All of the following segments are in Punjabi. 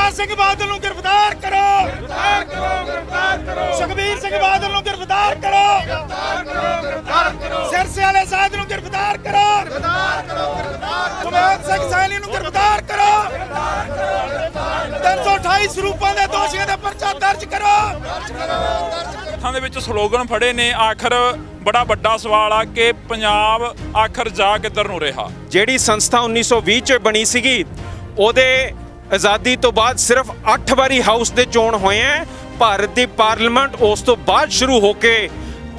प्रकाश सिंह बादल नूं गिरफ्तार करो, गिरफ्तार करो, गिरफ्तार करो। सुखबीर सिंह बादल नूं गिरफ्तार करो, गिरफ्तार करो, गिरफ्तार करो। सिरसे वाले साध नूं गिरफ्तार करो, गिरफ्तार करो, गिरफ्तार करो। सुमेध सिंह सैनी नूं गिरफ्तार करो, गिरफ्तार करो, गिरफ्तार करो। 328 ਸਰੂਪਾਂ ਦੇ ਦੋਸ਼ੀਆਂ ਦਾ ਪਰਚਾ ਦਰਜ ਕਰੋ, ਦਰਜ ਕਰੋ, ਦਰਜ ਕਰੋ। ਹੱਥਾਂ ਦੇ ਵਿੱਚ ਸਲੋਗਨ ਫੜੇ ਨੇ। ਆਖਰ ਬੜਾ ਵੱਡਾ ਸਵਾਲ ਆ ਕਿ ਪੰਜਾਬ ਆਖਰ ਜਾ ਕਿੱਧਰ ਨੂੰ ਰਿਹਾ। ਜਿਹੜੀ ਸੰਸਥਾ 1920 ਚ ਬਣੀ ਸੀਗੀ ਉਹਦੇ ਆਜ਼ਾਦੀ ਤੋਂ ਬਾਅਦ ਸਿਰਫ 8 ਵਾਰੀ ਹਾਊਸ ਦੇ ਚੋਣ ਹੋਏ ਆ। ਭਾਰਤ ਦੀ ਪਾਰਲੀਮੈਂਟ ਉਸ ਤੋਂ ਬਾਅਦ ਸ਼ੁਰੂ ਹੋ ਕੇ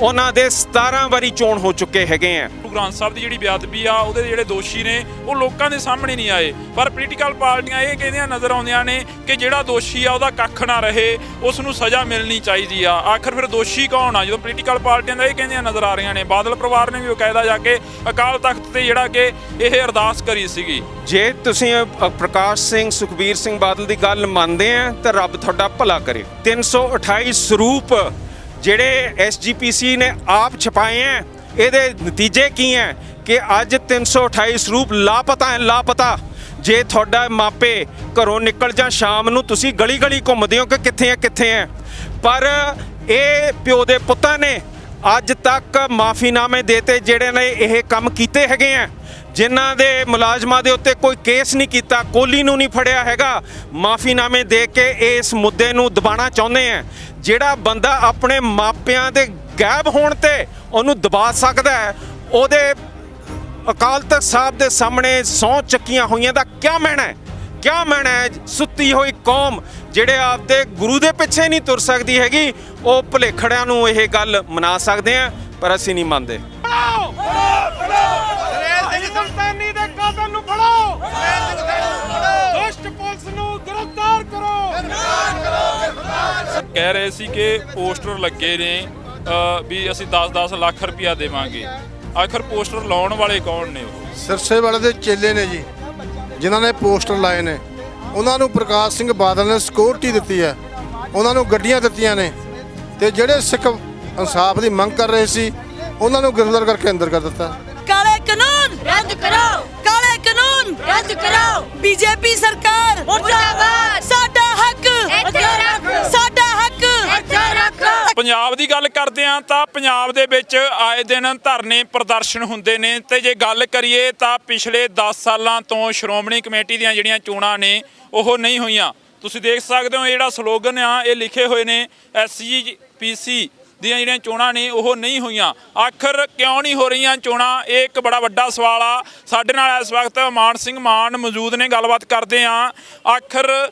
ਉਹਨਾਂ ਦੇ 17 ਵਾਰੀ ਚੋਣ ਹੋ ਚੁੱਕੇ ਹੈਗੇ ਆ। ਗੁਰੂ ਗ੍ਰੰਥ ਸਾਹਿਬ ਦੀ ਜਿਹੜੀ ਬੇਅਦਬੀ ਆ ਉਹਦੇ ਜਿਹੜੇ ਦੋਸ਼ੀ ਨੇ ਉਹ ਲੋਕਾਂ ਦੇ ਸਾਹਮਣੇ ਨਹੀਂ ਆਏ, ਪਰ ਪੋਲੀਟੀਕਲ ਪਾਰਟੀਆਂ ਇਹ ਕਹਿੰਦੀਆਂ ਨਜ਼ਰ ਆਉਂਦੀਆਂ ਨੇ ਕਿ ਜਿਹੜਾ ਦੋਸ਼ੀ ਆ ਉਹਦਾ ਕੱਖ ਨਾ ਰਹੇ, ਉਸ ਨੂੰ ਸਜ਼ਾ ਮਿਲਣੀ ਚਾਹੀਦੀ ਆ। ਆਖਰ ਫਿਰ ਦੋਸ਼ੀ ਕੌਣ ਆ ਜਦੋਂ ਪੋਲੀਟੀਕਲ ਪਾਰਟੀਆਂ ਦਾ ਇਹ ਕਹਿੰਦੀਆਂ ਨਜ਼ਰ ਆ ਰਹੀਆਂ ਨੇ। ਬਾਦਲ ਪਰਿਵਾਰ ਨੇ ਵੀ ਬਕਾਇਦਾ ਜਾ ਕੇ ਅਕਾਲ ਤਖਤ ਤੇ ਜਿਹੜਾ ਕਿ ਇਹ ਅਰਦਾਸ ਕਰੀ ਸੀਗੀ। ਜੇ ਤੁਸੀਂ ਪ੍ਰਕਾਸ਼ ਸਿੰਘ ਸੁਖਬੀਰ ਸਿੰਘ ਬਾਦਲ ਦੀ ਗੱਲ ਮੰਨਦੇ ਆ ਤਾਂ ਰੱਬ ਤੁਹਾਡਾ ਭਲਾ ਕਰੇ। 328 ਸਰੂਪ ਜਿਹੜੇ SGPC ਨੇ ਆਪ ਛਪਾਏ ਹੈ, ਇਹਦੇ ਨਤੀਜੇ ਕੀ ਹੈ ਕਿ ਅੱਜ 328 ਸਰੂਪ ਲਾਪਤਾ ਹੈ, ਲਾਪਤਾ। ਜੇ ਤੁਹਾਡਾ ਮਾਪੇ ਘਰੋਂ ਨਿਕਲ ਜਾਂ ਸ਼ਾਮ ਨੂੰ ਤੁਸੀਂ ਗਲੀ ਗਲੀ ਘੁੰਮਦੇ ਹੋ ਕਿ ਕਿੱਥੇ ਹੈ ਕਿੱਥੇ ਹੈ, ਪਰ ਇਹ ਪਿਓ ਦੇ ਪੁੱਤਾਂ ਨੇ ਅੱਜ ਤੱਕ ਮਾਫੀਨਾਮੇ ਦੇਤੇ ਜਿਹੜੇ ਨੇ ਇਹ ਕੰਮ ਕੀਤੇ ਹੈਗੇ ਆ। ਜਿਨ੍ਹਾਂ ਦੇ ਮੁਲਾਜ਼ਮਾਂ ਦੇ ਉੱਤੇ ਕੋਈ ਕੇਸ ਨਹੀਂ ਕੀਤਾ, ਕੋਹਲੀ ਨੂੰ ਨਹੀਂ ਫੜਿਆ ਹੈਗਾ, ਮਾਫੀਨਾਮੇ ਦੇ ਕੇ ਇਸ ਮੁੱਦੇ ਨੂੰ ਦਬਾਉਣਾ ਚਾਹੁੰਦੇ ਆ। ਜਿਹੜਾ ਬੰਦਾ ਆਪਣੇ ਮਾਪਿਆਂ ਦੇ ਗਾਇਬ ਹੋਣ ਤੇ ਉਹਨੂੰ ਦਬਾ ਸਕਦਾ ਹੈ, ਉਹਦੇ ਅਕਾਲ ਤਖਤ ਸਾਹਿਬ ਦੇ ਸਾਹਮਣੇ ਸਹੁੰ ਚੱਕੀਆਂ ਹੋਈਆਂ ਦਾ ਕਿਆ ਮਾਇਨਾ ਹੈ, ਕਿਆ ਮਾਇਨਾ ਹੈ। ਸੁੱਤੀ ਹੋਈ ਕੌਮ ਜਿਹੜੇ ਆਪਦੇ ਗੁਰੂ ਦੇ ਪਿੱਛੇ ਨਹੀਂ ਤੁਰ ਸਕਦੀ ਹੈਗੀ, ਉਹ ਭੁਲੇਖੜਿਆਂ ਨੂੰ ਇਹ ਗੱਲ ਮਨਾ ਸਕਦੇ ਆ, ਪਰ ਅਸੀਂ ਨਹੀਂ ਮੰਨਦੇ। ਸੁਲਤਾਨੀ ਦੇ ਕਾਤਲ ਨੂੰ ਫੜੋ, ਦੁਸ਼ਟ ਪੁਲਿਸ ਨੂੰ ਗ੍ਰਿਫਤਾਰ ਕਰੋ, ਗ੍ਰਿਫਤਾਰ ਕਰੋ, ਗ੍ਰਿਫਤਾਰ ਕਰੋ। ਕਹਿ ਰਹੇ ਸੀ ਕਿ ਪੋਸਟਰ ਲੱਗੇ ਨੇ ਵੀ ਅਸੀਂ 10-10 ਲੱਖ ਰੁਪਇਆ ਦੇਵਾਂਗੇ। ਆਖਰ ਪੋਸਟਰ ਲਾਉਣ ਵਾਲੇ ਕੌਣ ਨੇ? ਉਹ ਸਿਰਸੇ ਵਾਲੇ ਦੇ ਚੇਲੇ ਨੇ ਜੀ, ਜਿਨ੍ਹਾਂ ਨੇ ਪੋਸਟਰ ਲਾਏ ਨੇ। ਉਹਨਾਂ ਨੂੰ ਪ੍ਰਕਾਸ਼ ਸਿੰਘ ਬਾਦਲ ਨੇ ਸਿਕਿਉਰਿਟੀ ਦਿੱਤੀ ਹੈ, ਉਹਨਾਂ ਨੂੰ ਗੱਡੀਆਂ ਦਿੱਤੀਆਂ ਨੇ, ਤੇ ਜਿਹੜੇ ਸਿੱਖ ਇਨਸਾਫ ਦੀ ਮੰਗ ਕਰ ਰਹੇ ਸੀ ਉਹਨਾਂ ਨੂੰ ਗ੍ਰਿਫਤਾਰ ਕਰਕੇ ਅੰਦਰ ਕਰ ਦਿੱਤਾ। ਕਾਲੇ ਕਾਨੂੰਨ ਰੱਦ ਕਰੋ, ਕਾਲੇ ਕਾਨੂੰਨ ਰੱਦ ਕਰੋ। ਬੀਜੇਪੀ ਸਰਕਾਰ ਮੁਰਦਾਬਾਦ। ਸਾਡਾ ਹੱਕ ਇੱਥੇ ਰੱਖ, ਸਾਡਾ ਹੱਕ ਇੱਥੇ ਰੱਖ। ਪੰਜਾਬ ਦੀ ਗੱਲ ਕਰਦੇ ਆ ਤਾਂ ਪੰਜਾਬ ਦੇ ਵਿੱਚ ਆਏ ਦਿਨ ਧਰਨੇ ਪ੍ਰਦਰਸ਼ਨ ਹੁੰਦੇ ਨੇ, ਤੇ ਜੇ ਗੱਲ ਕਰੀਏ ਤਾਂ ਪਿਛਲੇ 10 ਸਾਲਾਂ ਤੋਂ ਸ਼੍ਰੋਮਣੀ ਕਮੇਟੀ ਦੀਆਂ ਜਿਹੜੀਆਂ ਚੋਣਾਂ ਨੇ ਉਹ ਨਹੀਂ ਹੋਈਆਂ। ਤੁਸੀਂ ਦੇਖ ਸਕਦੇ ਹੋ ਜਿਹੜਾ ਸਲੋਗਨ ਆ ਇਹ ਲਿਖੇ ਹੋਏ ਨੇ SGPC ਦੀਆਂ ਜਿਹੜੀਆਂ ਚੋਣਾਂ ਨੇ ਉਹ ਨਹੀਂ ਹੋਈਆਂ। ਆਖਰ ਕਿਉਂ ਨਹੀਂ ਹੋ ਰਹੀਆਂ ਚੋਣਾਂ, ਇਹ ਇੱਕ ਬੜਾ ਵੱਡਾ ਸਵਾਲ ਆ। ਸਾਡੇ ਨਾਲ ਇਸ ਵਕਤ ਮਾਨ ਸਿੰਘ ਮਾਨ ਮੌਜੂਦ ਨੇ, ਗੱਲਬਾਤ ਕਰਦੇ ਆ। ਆਖਰ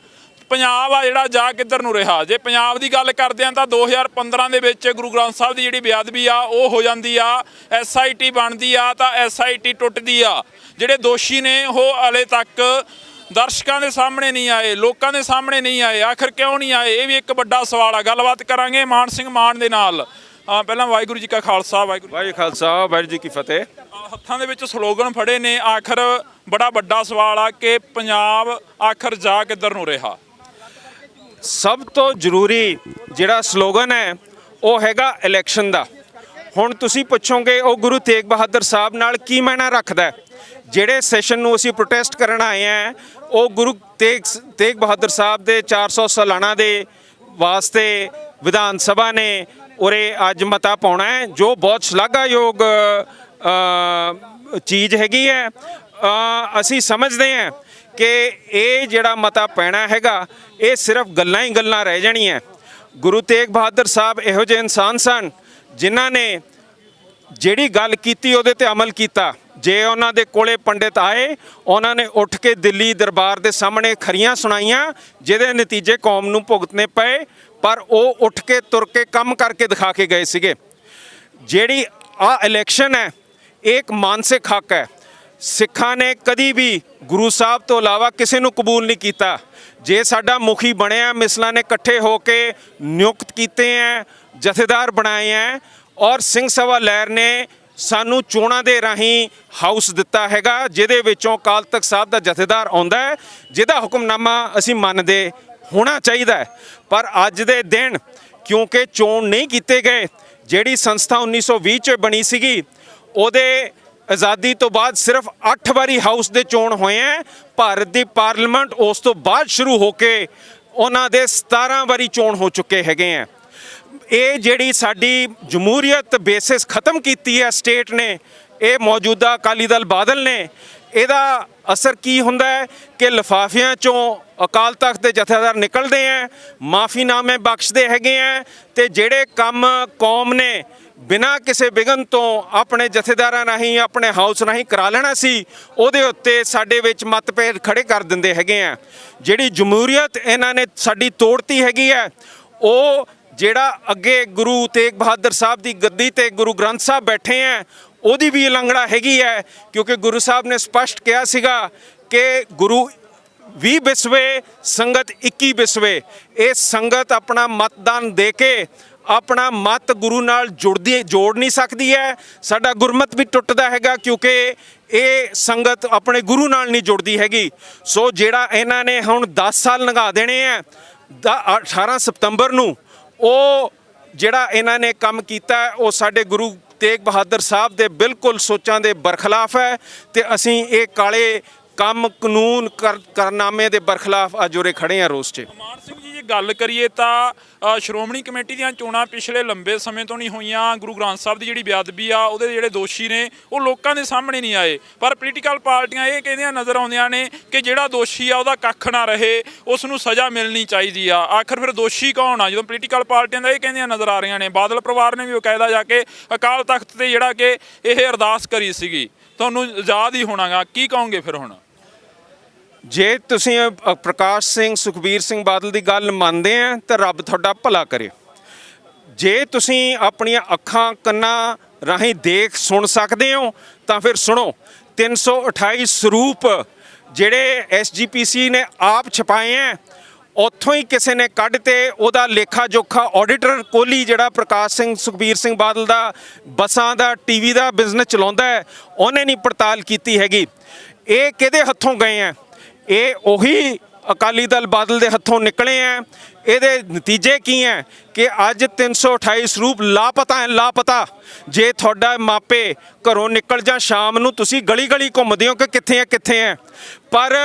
ਪੰਜਾਬ ਆ ਜਿਹੜਾ ਜਾ ਕਿੱਧਰ ਨੂੰ ਰਿਹਾ। ਜੇ ਪੰਜਾਬ ਦੀ ਗੱਲ ਕਰਦੇ ਆ ਤਾਂ 2015 ਦੇ ਵਿੱਚ ਗੁਰੂ ਗ੍ਰੰਥ ਸਾਹਿਬ ਦੀ ਜਿਹੜੀ ਬੇਅਦਬੀ ਆ ਉਹ ਹੋ ਜਾਂਦੀ ਆ, SIT ਬਣਦੀ ਆ ਤਾਂ SIT ਟੁੱਟਦੀ ਆ। ਜਿਹੜੇ ਦੋਸ਼ੀ ਨੇ ਉਹ ਹਾਲੇ ਤੱਕ ਦਰਸ਼ਕਾਂ ਦੇ ਸਾਹਮਣੇ ਨਹੀਂ ਆਏ, ਲੋਕਾਂ ਦੇ ਸਾਹਮਣੇ ਨਹੀਂ ਆਏ। ਆਖਰ ਕਿਉਂ ਨਹੀਂ ਆਏ, ਇਹ ਵੀ ਇੱਕ ਵੱਡਾ ਸਵਾਲ ਆ। ਗੱਲਬਾਤ ਕਰਾਂਗੇ ਮਾਨ ਸਿੰਘ ਮਾਨ ਦੇ ਨਾਲ। ਪਹਿਲਾਂ ਵਾਹਿਗੁਰੂ ਜੀ ਕਾ ਖਾਲਸਾ, ਵਾਹਿਗੁਰੂ ਜੀ ਖਾਲਸਾ, ਵਾਹਿਗੁਰੂ ਜੀ ਕੀ ਫਤਿਹ। ਹੱਥਾਂ ਦੇ ਵਿੱਚ ਸਲੋਗਨ ਫੜੇ ਨੇ। ਆਖਰ ਬੜਾ ਵੱਡਾ ਸਵਾਲ ਆ ਕਿ ਪੰਜਾਬ ਆਖਰ ਜਾ ਕਿੱਧਰ ਨੂੰ ਰਿਹਾ। ਸਭ ਤੋਂ ਜ਼ਰੂਰੀ ਜਿਹੜਾ ਸਲੋਗਨ ਹੈ ਉਹ ਹੈਗਾ ਇਲੈਕਸ਼ਨ ਦਾ। ਹੁਣ ਤੁਸੀਂ ਪੁੱਛੋਗੇ ਉਹ ਗੁਰੂ ਤੇਗ ਬਹਾਦਰ ਸਾਹਿਬ ਨਾਲ ਕੀ ਮਾਇਨਾ ਰੱਖਦਾ। ਜਿਹੜੇ ਸੈਸ਼ਨ ਨੂੰ ਅਸੀਂ ਪ੍ਰੋਟੈਸਟ ਕਰਨ ਆਏ ਆ ਉਹ ਗੁਰੂ ਤੇਗ ਬਹਾਦਰ ਸਾਹਿਬ ਦੇ 400 ਸਾਲਾਨਾ ਦੇ ਵਾਸਤੇ ਵਿਧਾਨ ਸਭਾ ਨੇ ਉਰੇ ਅੱਜ ਮਤਾ ਪਾਉਣਾ ਹੈ, ਜੋ ਬਹੁਤ ਸ਼ਲਾਘਾਯੋਗ ਚੀਜ਼ ਹੈਗੀ ਹੈ। ਅਸੀਂ ਸਮਝਦੇ ਹਾਂ ਕਿ ਇਹ ਜਿਹੜਾ ਮਤਾ ਪੈਣਾ ਹੈਗਾ ਇਹ ਸਿਰਫ ਗੱਲਾਂ ਹੀ ਗੱਲਾਂ ਰਹਿ ਜਾਣੀਆਂ। ਗੁਰੂ ਤੇਗ ਬਹਾਦਰ ਸਾਹਿਬ ਇਹੋ ਜਿਹੇ ਇਨਸਾਨ ਸਨ ਜਿਨ੍ਹਾਂ ਨੇ ਜਿਹੜੀ ਗੱਲ ਕੀਤੀ ਉਹਦੇ ਤੇ ਅਮਲ ਕੀਤਾ। ਜੇ ਉਹਨਾਂ ਦੇ ਕੋਲੇ ਪੰਡਿਤ ਆਏ, ਉਹਨਾਂ ਨੇ ਉੱਠ ਕੇ ਦਿੱਲੀ ਦਰਬਾਰ ਦੇ ਸਾਹਮਣੇ ਖਰੀਆਂ ਸੁਣਾਈਆਂ, ਜਿਹਦੇ ਨਤੀਜੇ ਕੌਮ ਨੂੰ ਭੁਗਤਣੇ ਪਏ, ਪਰ ਉਹ ਉੱਠ ਕੇ ਤੁਰ ਕੇ ਕੰਮ ਕਰਕੇ ਦਿਖਾ ਕੇ ਗਏ ਸੀਗੇ। ਜਿਹੜੀ ਆ ਇਲੈਕਸ਼ਨ ਹੈ ਇਹ ਇੱਕ ਮਾਨਸਿਕ ਹੱਕ ਹੈ। ਸਿੱਖਾਂ ਨੇ ਕਦੀ ਵੀ ਗੁਰੂ ਸਾਹਿਬ ਤੋਂ ਇਲਾਵਾ ਕਿਸੇ ਨੂੰ ਕਬੂਲ ਨਹੀਂ ਕੀਤਾ। ਜੇ ਸਾਡਾ ਮੁਖੀ ਬਣਿਆ, ਮਿਸਲਾਂ ਨੇ ਇਕੱਠੇ ਹੋ ਕੇ ਨਿਯੁਕਤ ਕੀਤੇ ਹੈ, ਜਥੇਦਾਰ ਬਣਾਏ ਹੈ, ਔਰ ਸਿੰਘ ਸਭਾ ਲਹਿਰ ਨੇ ਸਾਨੂੰ ਚੋਣਾਂ ਦੇ ਰਾਹੀਂ ਹਾਊਸ ਦਿੱਤਾ ਹੈਗਾ, ਜਿਹਦੇ ਵਿੱਚੋਂ ਅਕਾਲ ਤਖਤ ਸਾਹਿਬ ਦਾ ਜਥੇਦਾਰ ਆਉਂਦਾ ਹੈ, ਜਿਹਦਾ ਹੁਕਮਨਾਮਾ ਅਸੀਂ ਮੰਨਦੇ ਹੋਣਾ ਚਾਹੀਦਾ ਹੈ। ਪਰ ਅੱਜ ਦੇ ਦਿਨ ਕਿਉਂਕਿ ਚੋਣ ਨਹੀਂ ਕੀਤੇ ਗਏ, ਜਿਹੜੀ ਸੰਸਥਾ 1920 'ਚ ਬਣੀ ਸੀਗੀ ਉਹਦੇ ਆਜ਼ਾਦੀ ਤੋਂ ਬਾਅਦ ਸਿਰਫ 8 ਵਾਰੀ ਹਾਊਸ ਦੇ ਚੋਣ ਹੋਏ ਹੈ। ਭਾਰਤ ਦੀ ਪਾਰਲੀਮੈਂਟ ਉਸ ਤੋਂ ਬਾਅਦ ਸ਼ੁਰੂ ਹੋ ਕੇ ਉਹਨਾਂ ਦੇ 17 ਵਾਰੀ ਚੋਣ ਹੋ ਚੁੱਕੇ ਹੈਗੇ ਆ। ਇਹ ਜਿਹੜੀ ਸਾਡੀ ਜਮਹੂਰੀਅਤ ਬੇਸਿਸ ਖਤਮ ਕੀਤੀ ਹੈ ਸਟੇਟ ਨੇ, ਇਹ ਮੌਜੂਦਾ ਅਕਾਲੀ ਦਲ ਬਾਦਲ ਨੇ। ਇਹਦਾ ਅਸਰ ਕੀ ਹੁੰਦਾ ਹੈ ਕਿ ਲਿਫਾਫਿਆਂ ਚੋਂ ਅਕਾਲ ਤਖਤ ਦੇ ਜਥੇਦਾਰ ਨਿਕਲਦੇ ਹੈ, ਮਾਫੀਨਾਮੇ ਬਖਸ਼ਦੇ ਹੈਗੇ ਹੈ, ਤੇ ਜਿਹੜੇ ਕੰਮ ਕੌਮ ਨੇ ਬਿਨਾਂ ਕਿਸੇ ਵਿਘਨ ਤੋਂ ਆਪਣੇ ਜਥੇਦਾਰਾਂ ਰਾਹੀਂ ਆਪਣੇ ਹਾਊਸ ਰਾਹੀਂ ਕਰਾ ਲੈਣਾ ਸੀ, ਉਹਦੇ ਉੱਤੇ ਸਾਡੇ ਵਿੱਚ ਮਤਭੇਦ ਖੜੇ ਕਰ ਦਿੰਦੇ ਹੈਗੇ ਆ। ਜਿਹੜੀ ਜਮਹੂਰੀਅਤ ਇਹਨਾਂ ਨੇ ਸਾਡੀ ਤੋੜਤੀ ਹੈਗੀ ਹੈ, ਉਹ ਜਿਹੜਾ ਅੱਗੇ ਗੁਰੂ ਤੇਗ ਬਹਾਦਰ ਸਾਹਿਬ ਦੀ ਗੱਦੀ ਤੇ ਗੁਰੂ ਗ੍ਰੰਥ ਸਾਹਿਬ ਬੈਠੇ ਹੈ, ਉਹਦੀ ਵੀ ਉਲੰਘਣਾ ਹੈਗੀ ਹੈ। ਕਿਉਂਕਿ ਗੁਰੂ ਸਾਹਿਬ ਨੇ ਸਪਸ਼ਟ ਕਿਹਾ ਸੀਗਾ ਕਿ ਗੁਰੂ 20 ਬਿਸਵੇ ਸੰਗਤ 21 ਬਿਸਵੇ। ਇਹ ਸੰਗਤ ਆਪਣਾ ਮਤਦਾਨ ਦੇ ਕੇ ਆਪਣਾ ਮਤ ਗੁਰੂ ਨਾਲ ਜੋੜ ਨਹੀਂ ਸਕਦੀ ਹੈ। ਸਾਡਾ ਗੁਰਮਤ ਵੀ ਟੁੱਟਦਾ ਹੈਗਾ ਕਿਉਂਕਿ ਇਹ ਸੰਗਤ ਆਪਣੇ ਗੁਰੂ ਨਾਲ ਨਹੀਂ ਜੁੜਦੀ ਹੈਗੀ। ਸੋ ਜਿਹੜਾ ਇਹਨਾਂ ਨੇ ਹੁਣ 10 ਸਾਲ ਲੰਘਾ ਦੇਣੇ ਆ 18 ਸਤੰਬਰ ਨੂੰ, ਉਹ ਜਿਹੜਾ ਇਹਨਾਂ ਨੇ ਕੰਮ ਕੀਤਾ ਉਹ ਸਾਡੇ ਗੁਰੂ ਤੇਗ ਬਹਾਦਰ ਸਾਹਿਬ ਦੇ ਬਿਲਕੁਲ ਸੋਚਾਂ ਦੇ ਬਰਖਲਾਫ ਹੈ, ਤੇ ਅਸੀਂ ਇਹ ਕਾਲੇ ਕੰਮ ਕਾਨੂੰਨ ਕਾਰਨਾਮੇ ਦੇ ਬਰਖਲਾਫ ਅੱਜ ਉਰੇ ਖੜੇ ਹਾਂ ਰੋਸ 'ਚ। ਮਾਨ ਸਿੰਘ ਜੀ, ਜੇ ਗੱਲ ਕਰੀਏ ਤਾਂ ਸ਼੍ਰੋਮਣੀ ਕਮੇਟੀ ਦੀਆਂ ਚੋਣਾਂ ਪਿਛਲੇ ਲੰਬੇ ਸਮੇਂ ਤੋਂ ਨਹੀਂ ਹੋਈਆਂ। ਗੁਰੂ ਗ੍ਰੰਥ ਸਾਹਿਬ ਦੀ ਜਿਹੜੀ ਬੇਅਦਬੀ ਆ, ਉਹਦੇ ਜਿਹੜੇ ਦੋਸ਼ੀ ਨੇ ਉਹ ਲੋਕਾਂ ਦੇ ਸਾਹਮਣੇ ਨਹੀਂ ਆਏ, ਪਰ ਪੋਲੀਟੀਕਲ ਪਾਰਟੀਆਂ ਇਹ ਕਹਿੰਦੀਆਂ ਨਜ਼ਰ ਆਉਂਦੀਆਂ ਨੇ ਕਿ ਜਿਹੜਾ ਦੋਸ਼ੀ ਆ ਉਹਦਾ ਕੱਖ ਨਾ ਰਹੇ, ਉਸ ਨੂੰ ਸਜ਼ਾ ਮਿਲਣੀ ਚਾਹੀਦੀ ਆ। ਆਖਰ ਫਿਰ ਦੋਸ਼ੀ ਕੌਣ ਆ? ਜਦੋਂ ਪੋਲੀਟੀਕਲ ਪਾਰਟੀਆਂ ਦਾ ਇਹ ਕਹਿੰਦੀਆਂ ਨਜ਼ਰ ਆ ਰਹੀਆਂ ਨੇ। ਬਾਦਲ ਪਰਿਵਾਰ ਨੇ ਵੀ ਬਕਾਇਦਾ ਜਾ ਕੇ ਅਕਾਲ ਤਖਤ ਤੇ ਜਿਹੜਾ ਕਿ ਇਹ ਅਰਦਾਸ ਕਰੀ ਸੀਗੀ। ਤੁਹਾਨੂੰ ਯਾਦ ਹੀ ਹੋਣਾਗਾ, ਕੀ ਕਹੋਗੇ ਫਿਰ ਹੁਣ? ਜੇ ਤੁਸੀਂ ਪ੍ਰਕਾਸ਼ ਸਿੰਘ ਸੁਖਬੀਰ ਸਿੰਘ ਬਾਦਲ ਦੀ ਗੱਲ ਮੰਨਦੇ ਆ ਤਾਂ ਰੱਬ ਤੁਹਾਡਾ ਭਲਾ ਕਰੇ। ਜੇ ਤੁਸੀਂ ਆਪਣੀਆਂ ਅੱਖਾਂ ਕੰਨਾਂ ਰਾਹੀਂ ਦੇਖ ਸੁਣ ਸਕਦੇ ਹੋ ਤਾਂ ਫਿਰ ਸੁਣੋ। 328 ਸਰੂਪ ਜਿਹੜੇ SGPC ਨੇ ਆਪ ਛਪਾਏ ਹੈ, ਉੱਥੋਂ ਹੀ ਕਿਸੇ ਨੇ ਕੱਢ ਤੇ ਉਹਦਾ ਲੇਖਾ ਜੋਖਾ ਆਡੀਟਰ ਕੋਹਲੀ ਜਿਹੜਾ ਪ੍ਰਕਾਸ਼ ਸਿੰਘ ਸੁਖਬੀਰ ਸਿੰਘ ਬਾਦਲ ਦਾ ਬੱਸਾਂ ਦਾ TV ਦਾ ਬਿਜ਼ਨਸ ਚਲਾਉਂਦਾ ਹੈ, ਉਹਨੇ ਨਹੀਂ ਪੜਤਾਲ ਕੀਤੀ ਹੈਗੀ। ਇਹ ਕਿਹਦੇ ਹੱਥੋਂ ਗਏ ਹੈ? ਇਹ ਉਹੀ ਅਕਾਲੀ ਦਲ ਬਾਦਲ ਦੇ ਹੱਥੋਂ ਨਿਕਲੇ ਆ। ਇਹਦੇ ਨਤੀਜੇ ਕੀ ਹੈ ਕਿ ਅੱਜ 328 ਸਰੂਪ ਲਾਪਤਾ ਹੈ, ਲਾਪਤਾ। ਜੇ ਤੁਹਾਡਾ ਮਾਪੇ ਘਰੋਂ ਨਿਕਲ ਜਾਂ ਸ਼ਾਮ ਨੂੰ ਤੁਸੀਂ ਗਲੀ ਗਲੀ ਘੁੰਮਦੇ ਹੋ ਕਿ ਕਿੱਥੇ ਹੈ ਕਿੱਥੇ ਹੈ, ਪਰ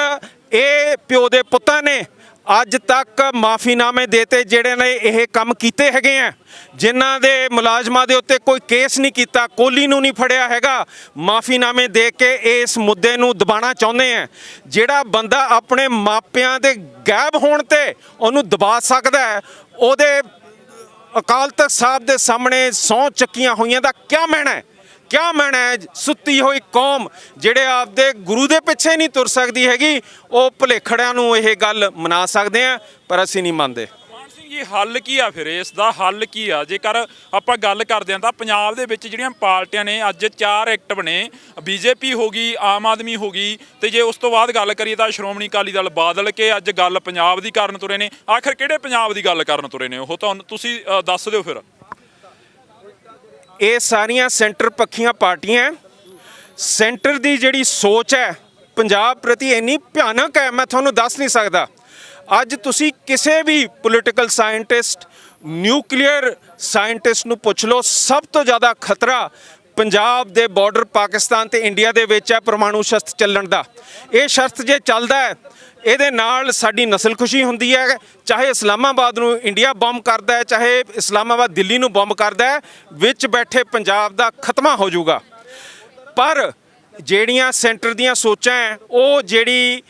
ਇਹ ਪਿਓ ਦੇ ਪੁੱਤਾਂ ਨੇ ਅੱਜ ਤੱਕ ਮਾਫੀਨਾਮੇ ਦੇਤੇ ਜਿਹੜੇ ਨੇ ਇਹ ਕੰਮ ਕੀਤੇ ਹੈਗੇ ਆ, ਜਿਨ੍ਹਾਂ ਦੇ ਮੁਲਾਜ਼ਮਾਂ ਦੇ ਉੱਤੇ ਕੋਈ ਕੇਸ ਨਹੀਂ ਕੀਤਾ। ਕੋਹਲੀ ਨੂੰ ਨਹੀਂ ਫੜਿਆ ਹੈਗਾ, ਮਾਫੀਨਾਮੇ ਦੇ ਕੇ ਇਸ ਮੁੱਦੇ ਨੂੰ ਦਬਾਉਣਾ ਚਾਹੁੰਦੇ ਆ। ਜਿਹੜਾ ਬੰਦਾ ਆਪਣੇ ਮਾਪਿਆਂ ਦੇ ਗਾਇਬ ਹੋਣ ਤੇ ਉਹਨੂੰ ਦਬਾ ਸਕਦਾ ਹੈ, ਉਹਦੇ ਅਕਾਲ ਤਖਤ ਸਾਹਿਬ ਦੇ ਸਾਹਮਣੇ ਸਹੁੰ ਚੱਕੀਆਂ ਹੋਈਆਂ ਦਾ ਕਿਆ ਮਾਇਨਾ ਹੈ? ਕਿਆ ਮਾਇਨਾ ਹੈ? ਸੁੱਤੀ ਹੋਈ ਕੌਮ ਜਿਹੜੇ ਆਪਦੇ ਗੁਰੂ ਦੇ ਪਿੱਛੇ ਨਹੀਂ ਤੁਰ ਸਕਦੀ ਹੈਗੀ, ਉਹ ਭੁਲੇਖੜਿਆਂ ਨੂੰ ਇਹ ਗੱਲ ਮਨਾ ਸਕਦੇ ਆ, ਪਰ ਅਸੀਂ ਨਹੀਂ ਮੰਨਦੇ। ਮਾਨ ਸਿੰਘ ਜੀ, ਹੱਲ ਕੀ ਆ ਫਿਰ? ਇਸ ਦਾ ਹੱਲ ਕੀ ਆ? ਜੇਕਰ ਆਪਾਂ ਗੱਲ ਕਰਦੇ ਹਾਂ ਤਾਂ ਪੰਜਾਬ ਦੇ ਵਿੱਚ ਜਿਹੜੀਆਂ ਪਾਰਟੀਆਂ ਨੇ ਅੱਜ 4 ਐਕਟ ਬਣੇ, BJP ਹੋ ਗਈ, ਆਮ ਆਦਮੀ ਹੋ ਗਈ, ਤੇ ਜੇ ਉਸ ਤੋਂ ਬਾਅਦ ਗੱਲ ਕਰੀਏ ਤਾਂ ਸ਼੍ਰੋਮਣੀ ਅਕਾਲੀ ਦਲ ਬਾਦਲ ਕੇ ਅੱਜ ਗੱਲ ਪੰਜਾਬ ਦੀ ਕਰਨ ਤੁਰੇ ਨੇ। ਆਖਰ ਕਿਹੜੇ ਪੰਜਾਬ ਦੀ ਗੱਲ ਕਰਨ ਤੁਰੇ ਨੇ ਉਹ? ਤੁਹਾਨੂੰ ਤੁਸੀਂ ਦੱਸ ਦਿਓ ਫਿਰ। ਇਹ ਸਾਰੀਆਂ ਸੈਂਟਰ ਪੱਖੀਆਂ ਪਾਰਟੀਆਂ। ਸੈਂਟਰ ਦੀ ਜਿਹੜੀ ਸੋਚ ਹੈ ਪੰਜਾਬ ਪ੍ਰਤੀ ਇੰਨੀ ਭਿਆਨਕ ਹੈ, ਮੈਂ ਤੁਹਾਨੂੰ ਦੱਸ ਨਹੀਂ ਸਕਦਾ। ਅੱਜ ਤੁਸੀਂ ਕਿਸੇ ਵੀ ਪੋਲੀਟੀਕਲ ਸਾਇੰਟਿਸਟ, ਨਿਊਕਲੀਅਰ ਸਾਇੰਟਿਸਟ ਨੂੰ ਪੁੱਛ ਲਓ, ਸਭ ਤੋਂ ਜ਼ਿਆਦਾ ਖਤਰਾ ਪੰਜਾਬ ਦੇ ਬਾਰਡਰ ਪਾਕਿਸਤਾਨ ਤੇ ਇੰਡੀਆ ਦੇ ਵਿੱਚ ਹੈ ਪਰਮਾਣੂ ਸ਼ਸਤਰ ਚੱਲਣ ਦਾ। ਇਹ ਸ਼ਸਤਰ ਜੇ ਚੱਲਦਾ ਹੈ, ਇਹਦੇ ਨਾਲ ਸਾਡੀ ਨਸਲਕੁਸ਼ੀ ਹੁੰਦੀ ਹੈ। ਚਾਹੇ ਇਸਲਾਮਾਬਾਦ ਨੂੰ ਇੰਡੀਆ ਬੰਬ ਕਰਦਾ ਹੈ, ਚਾਹੇ ਇਸਲਾਮਾਬਾਦ ਦਿੱਲੀ ਨੂੰ ਬੰਬ ਕਰਦਾ ਹੈ, ਵਿੱਚ ਬੈਠੇ ਪੰਜਾਬ ਦਾ ਖਤਮਾ ਹੋ ਜਾਊਗਾ। ਪਰ ਜਿਹੜੀਆਂ ਸੈਂਟਰ ਦੀਆਂ ਸੋਚਾਂ ਹੈ, ਉਹ ਜਿਹੜੀ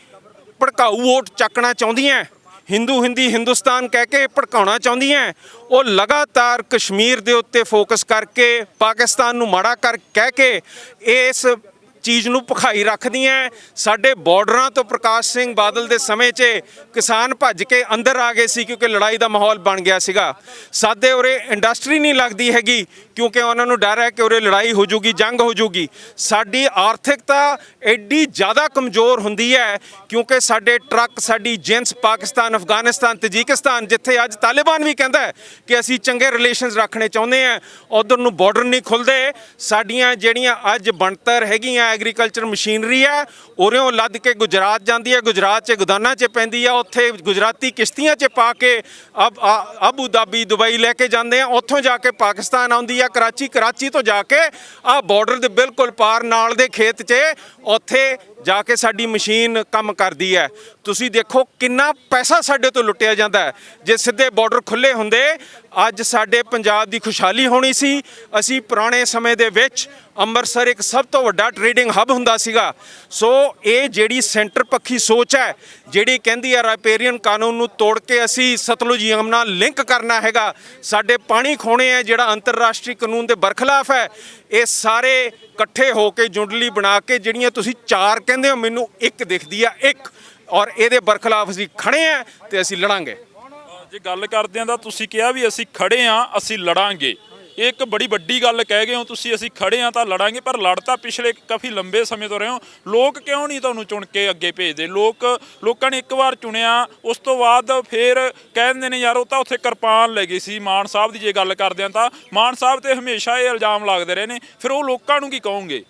ਭੜਕਾਊ ਵੋਟ ਚੱਕਣਾ ਚਾਹੁੰਦੀਆਂ, ਹਿੰਦੁਸਤਾਨ ਕਹਿ ਕੇ ਭੜਕਾਉਣਾ ਚਾਹੁੰਦੀਆਂ, ਉਹ ਲਗਾਤਾਰ ਕਸ਼ਮੀਰ ਦੇ ਉੱਤੇ ਫੋਕਸ ਕਰਕੇ ਪਾਕਿਸਤਾਨ ਨੂੰ ਮਾੜਾ ਕਹਿ ਕੇ ਇਸ ਚੀਜ਼ ਨੂੰ ਭਖਾਈ ਰੱਖਦੀਆਂ। ਸਾਡੇ ਬਾਰਡਰਾਂ ਤੋਂ ਪ੍ਰਕਾਸ਼ ਸਿੰਘ ਬਾਦਲ ਦੇ ਸਮੇਂ 'ਚ ਕਿਸਾਨ ਭੱਜ ਕੇ ਅੰਦਰ ਆ ਗਏ ਸੀ ਕਿਉਂਕਿ ਲੜਾਈ ਦਾ ਮਾਹੌਲ ਬਣ ਗਿਆ ਸੀਗਾ। ਸਾਡੇ ਉਰੇ ਇੰਡਸਟਰੀ ਨਹੀਂ ਲੱਗਦੀ ਹੈਗੀ ਕਿਉਂਕਿ ਉਹਨਾਂ ਨੂੰ ਡਰ ਹੈ ਕਿ ਉਰੇ ਲੜਾਈ ਹੋ ਜੂਗੀ, ਜੰਗ ਹੋ ਜੂਗੀ। ਸਾਡੀ ਆਰਥਿਕਤਾ ਐਡੀ ਜ਼ਿਆਦਾ ਕਮਜ਼ੋਰ ਹੁੰਦੀ ਹੈ ਕਿਉਂਕਿ ਸਾਡੇ ਟਰੱਕ, ਸਾਡੀ ਜਿੰਸ ਪਾਕਿਸਤਾਨ, ਅਫਗਾਨਿਸਤਾਨ, ਤਜਿਕਿਸਤਾਨ, ਜਿੱਥੇ ਅੱਜ ਤਾਲਿਬਾਨ ਵੀ ਕਹਿੰਦਾ ਹੈ ਕਿ ਅਸੀਂ ਚੰਗੇ ਰਿਲੇਸ਼ਨਸ ਰੱਖਣੇ ਚਾਹੁੰਦੇ ਹਾਂ, ਉਧਰ ਨੂੰ ਬਾਰਡਰ ਨਹੀਂ ਖੁੱਲ੍ਹਦੇ। ਸਾਡੀਆਂ ਜਿਹੜੀਆਂ ਅੱਜ ਬਣਤਰ ਹੈਗੀਆਂ ਐਗਰੀਕਲਚਰ ਮਸ਼ੀਨਰੀ ਹੈ ਉਰਿਓਂ ਲੱਦ ਕੇ ਗੁਜਰਾਤ ਜਾਂਦੀ ਹੈ, ਗੁਜਰਾਤ 'ਚ ਗੋਦਾਨਾਂ 'ਚ ਪੈਂਦੀ ਆ, ਉੱਥੇ ਗੁਜਰਾਤੀ ਕਿਸ਼ਤੀਆਂ 'ਚ ਪਾ ਕੇ ਆਬੂ ਧਾਬੀ ਦੁਬਈ ਲੈ ਕੇ ਜਾਂਦੇ ਆ, ਉੱਥੋਂ ਜਾ ਕੇ ਪਾਕਿਸਤਾਨ ਆਉਂਦੀ ਆ ਕਰਾਚੀ, ਕਰਾਚੀ ਤੋਂ ਜਾ ਕੇ ਆ ਬਾਰਡਰ ਦੇ ਬਿਲਕੁਲ ਪਾਰ ਨਾਲ ਦੇ ਖੇਤ 'ਚ ਉੱਥੇ ਜਾ ਕੇ ਸਾਡੀ ਮਸ਼ੀਨ ਕੰਮ ਕਰਦੀ ਹੈ। ਤੁਸੀਂ ਦੇਖੋ ਕਿੰਨਾ ਪੈਸਾ ਸਾਡੇ ਤੋਂ ਲੁੱਟਿਆ ਜਾਂਦਾ ਹੈ। ਜੇ ਸਿੱਧੇ ਬਾਰਡਰ ਖੁੱਲੇ ਹੁੰਦੇ ਅੱਜ ਸਾਡੇ ਪੰਜਾਬ ਦੀ ਖੁਸ਼ਹਾਲੀ ਹੋਣੀ ਸੀ। ਅਸੀਂ ਪੁਰਾਣੇ ਸਮੇਂ ਦੇ ਵਿੱਚ ਅੰਮ੍ਰਿਤਸਰ ਇੱਕ ਸਭ ਤੋਂ ਵੱਡਾ ਟ੍ਰੇਡਿੰਗ ਹੱਬ ਹੁੰਦਾ ਸੀਗਾ। ਸੋ ਇਹ ਜਿਹੜੀ ਸੈਂਟਰ ਪੱਖੀ ਸੋਚ ਹੈ, ਜਿਹੜੀ ਕਹਿੰਦੀ ਹੈ ਰਾਈਪੇਰੀਅਨ ਕਾਨੂੰਨ ਨੂੰ ਤੋੜ ਕੇ ਅਸੀਂ ਸਤਲੁਜ ਯਮਨਾ ਲਿੰਕ ਕਰਨਾ ਹੈਗਾ, ਸਾਡੇ ਪਾਣੀ ਖੋਣੇ ਹੈ, ਜਿਹੜਾ ਅੰਤਰਰਾਸ਼ਟਰੀ ਕਾਨੂੰਨ ਦੇ ਬਰਖਲਾਫ ਹੈ, ਇਹ ਸਾਰੇ ਇਕੱਠੇ ਹੋ ਕੇ ਜੁੰਡਲੀ ਬਣਾ ਕੇ ਜਿਹੜੀਆਂ ਤੁਸੀਂ ਚਾਰ ਕਹਿੰਦੇ ਹੋ ਮੈਨੂੰ ਇੱਕ ਦਿਖਦੀ ਆ ਇੱਕ, ਔਰ ਇਹਦੇ ਬਰਖਲਾਫ ਅਸੀਂ ਖੜੇ ਆ ਤੇ ਅਸੀਂ ਲੜਾਂਗੇ। ਜੇ ਗੱਲ ਕਰਦੇ ਆਂ ਤਾਂ ਤੁਸੀਂ ਕਿਹਾ ਵੀ ਅਸੀਂ ਖੜੇ ਆਂ ਅਸੀਂ ਲੜਾਂਗੇ, ਇਹ ਇੱਕ ਬੜੀ ਵੱਡੀ ਗੱਲ ਕਹਿ ਗਏ ਹੋ ਤੁਸੀਂ, ਅਸੀਂ ਖੜੇ ਆਂ ਤਾਂ ਲੜਾਂਗੇ। ਪਰ ਲੜ ਤਾਂ ਪਿਛਲੇ ਕਾਫੀ ਲੰਬੇ ਸਮੇਂ ਤੋਂ ਰਹੇ ਹੋ, ਲੋਕ ਕਿਉਂ ਨਹੀਂ ਤੁਹਾਨੂੰ ਚੁਣ ਕੇ ਅੱਗੇ ਭੇਜਦੇ? ਲੋਕਾਂ ਨੇ ਇੱਕ ਵਾਰ ਚੁਣਿਆ, ਉਸ ਤੋਂ ਬਾਅਦ ਫਿਰ ਕਹਿੰਦੇ ਨੇ ਯਾਰ ਉਹ ਤਾਂ ਉੱਥੇ ਕਿਰਪਾਨ ਲੈ ਗਈ ਸੀ। ਮਾਨ ਸਾਹਿਬ ਦੀ ਜੇ ਗੱਲ ਕਰਦੇ ਆਂ ਤਾਂ ਮਾਨ ਸਾਹਿਬ ਤੇ ਹਮੇਸ਼ਾ ਇਹ ਇਲਜ਼ਾਮ ਲੱਗਦੇ ਰਹੇ ਨੇ, ਫਿਰ ਉਹ ਲੋਕਾਂ ਨੂੰ ਕੀ ਕਹੋਗੇ?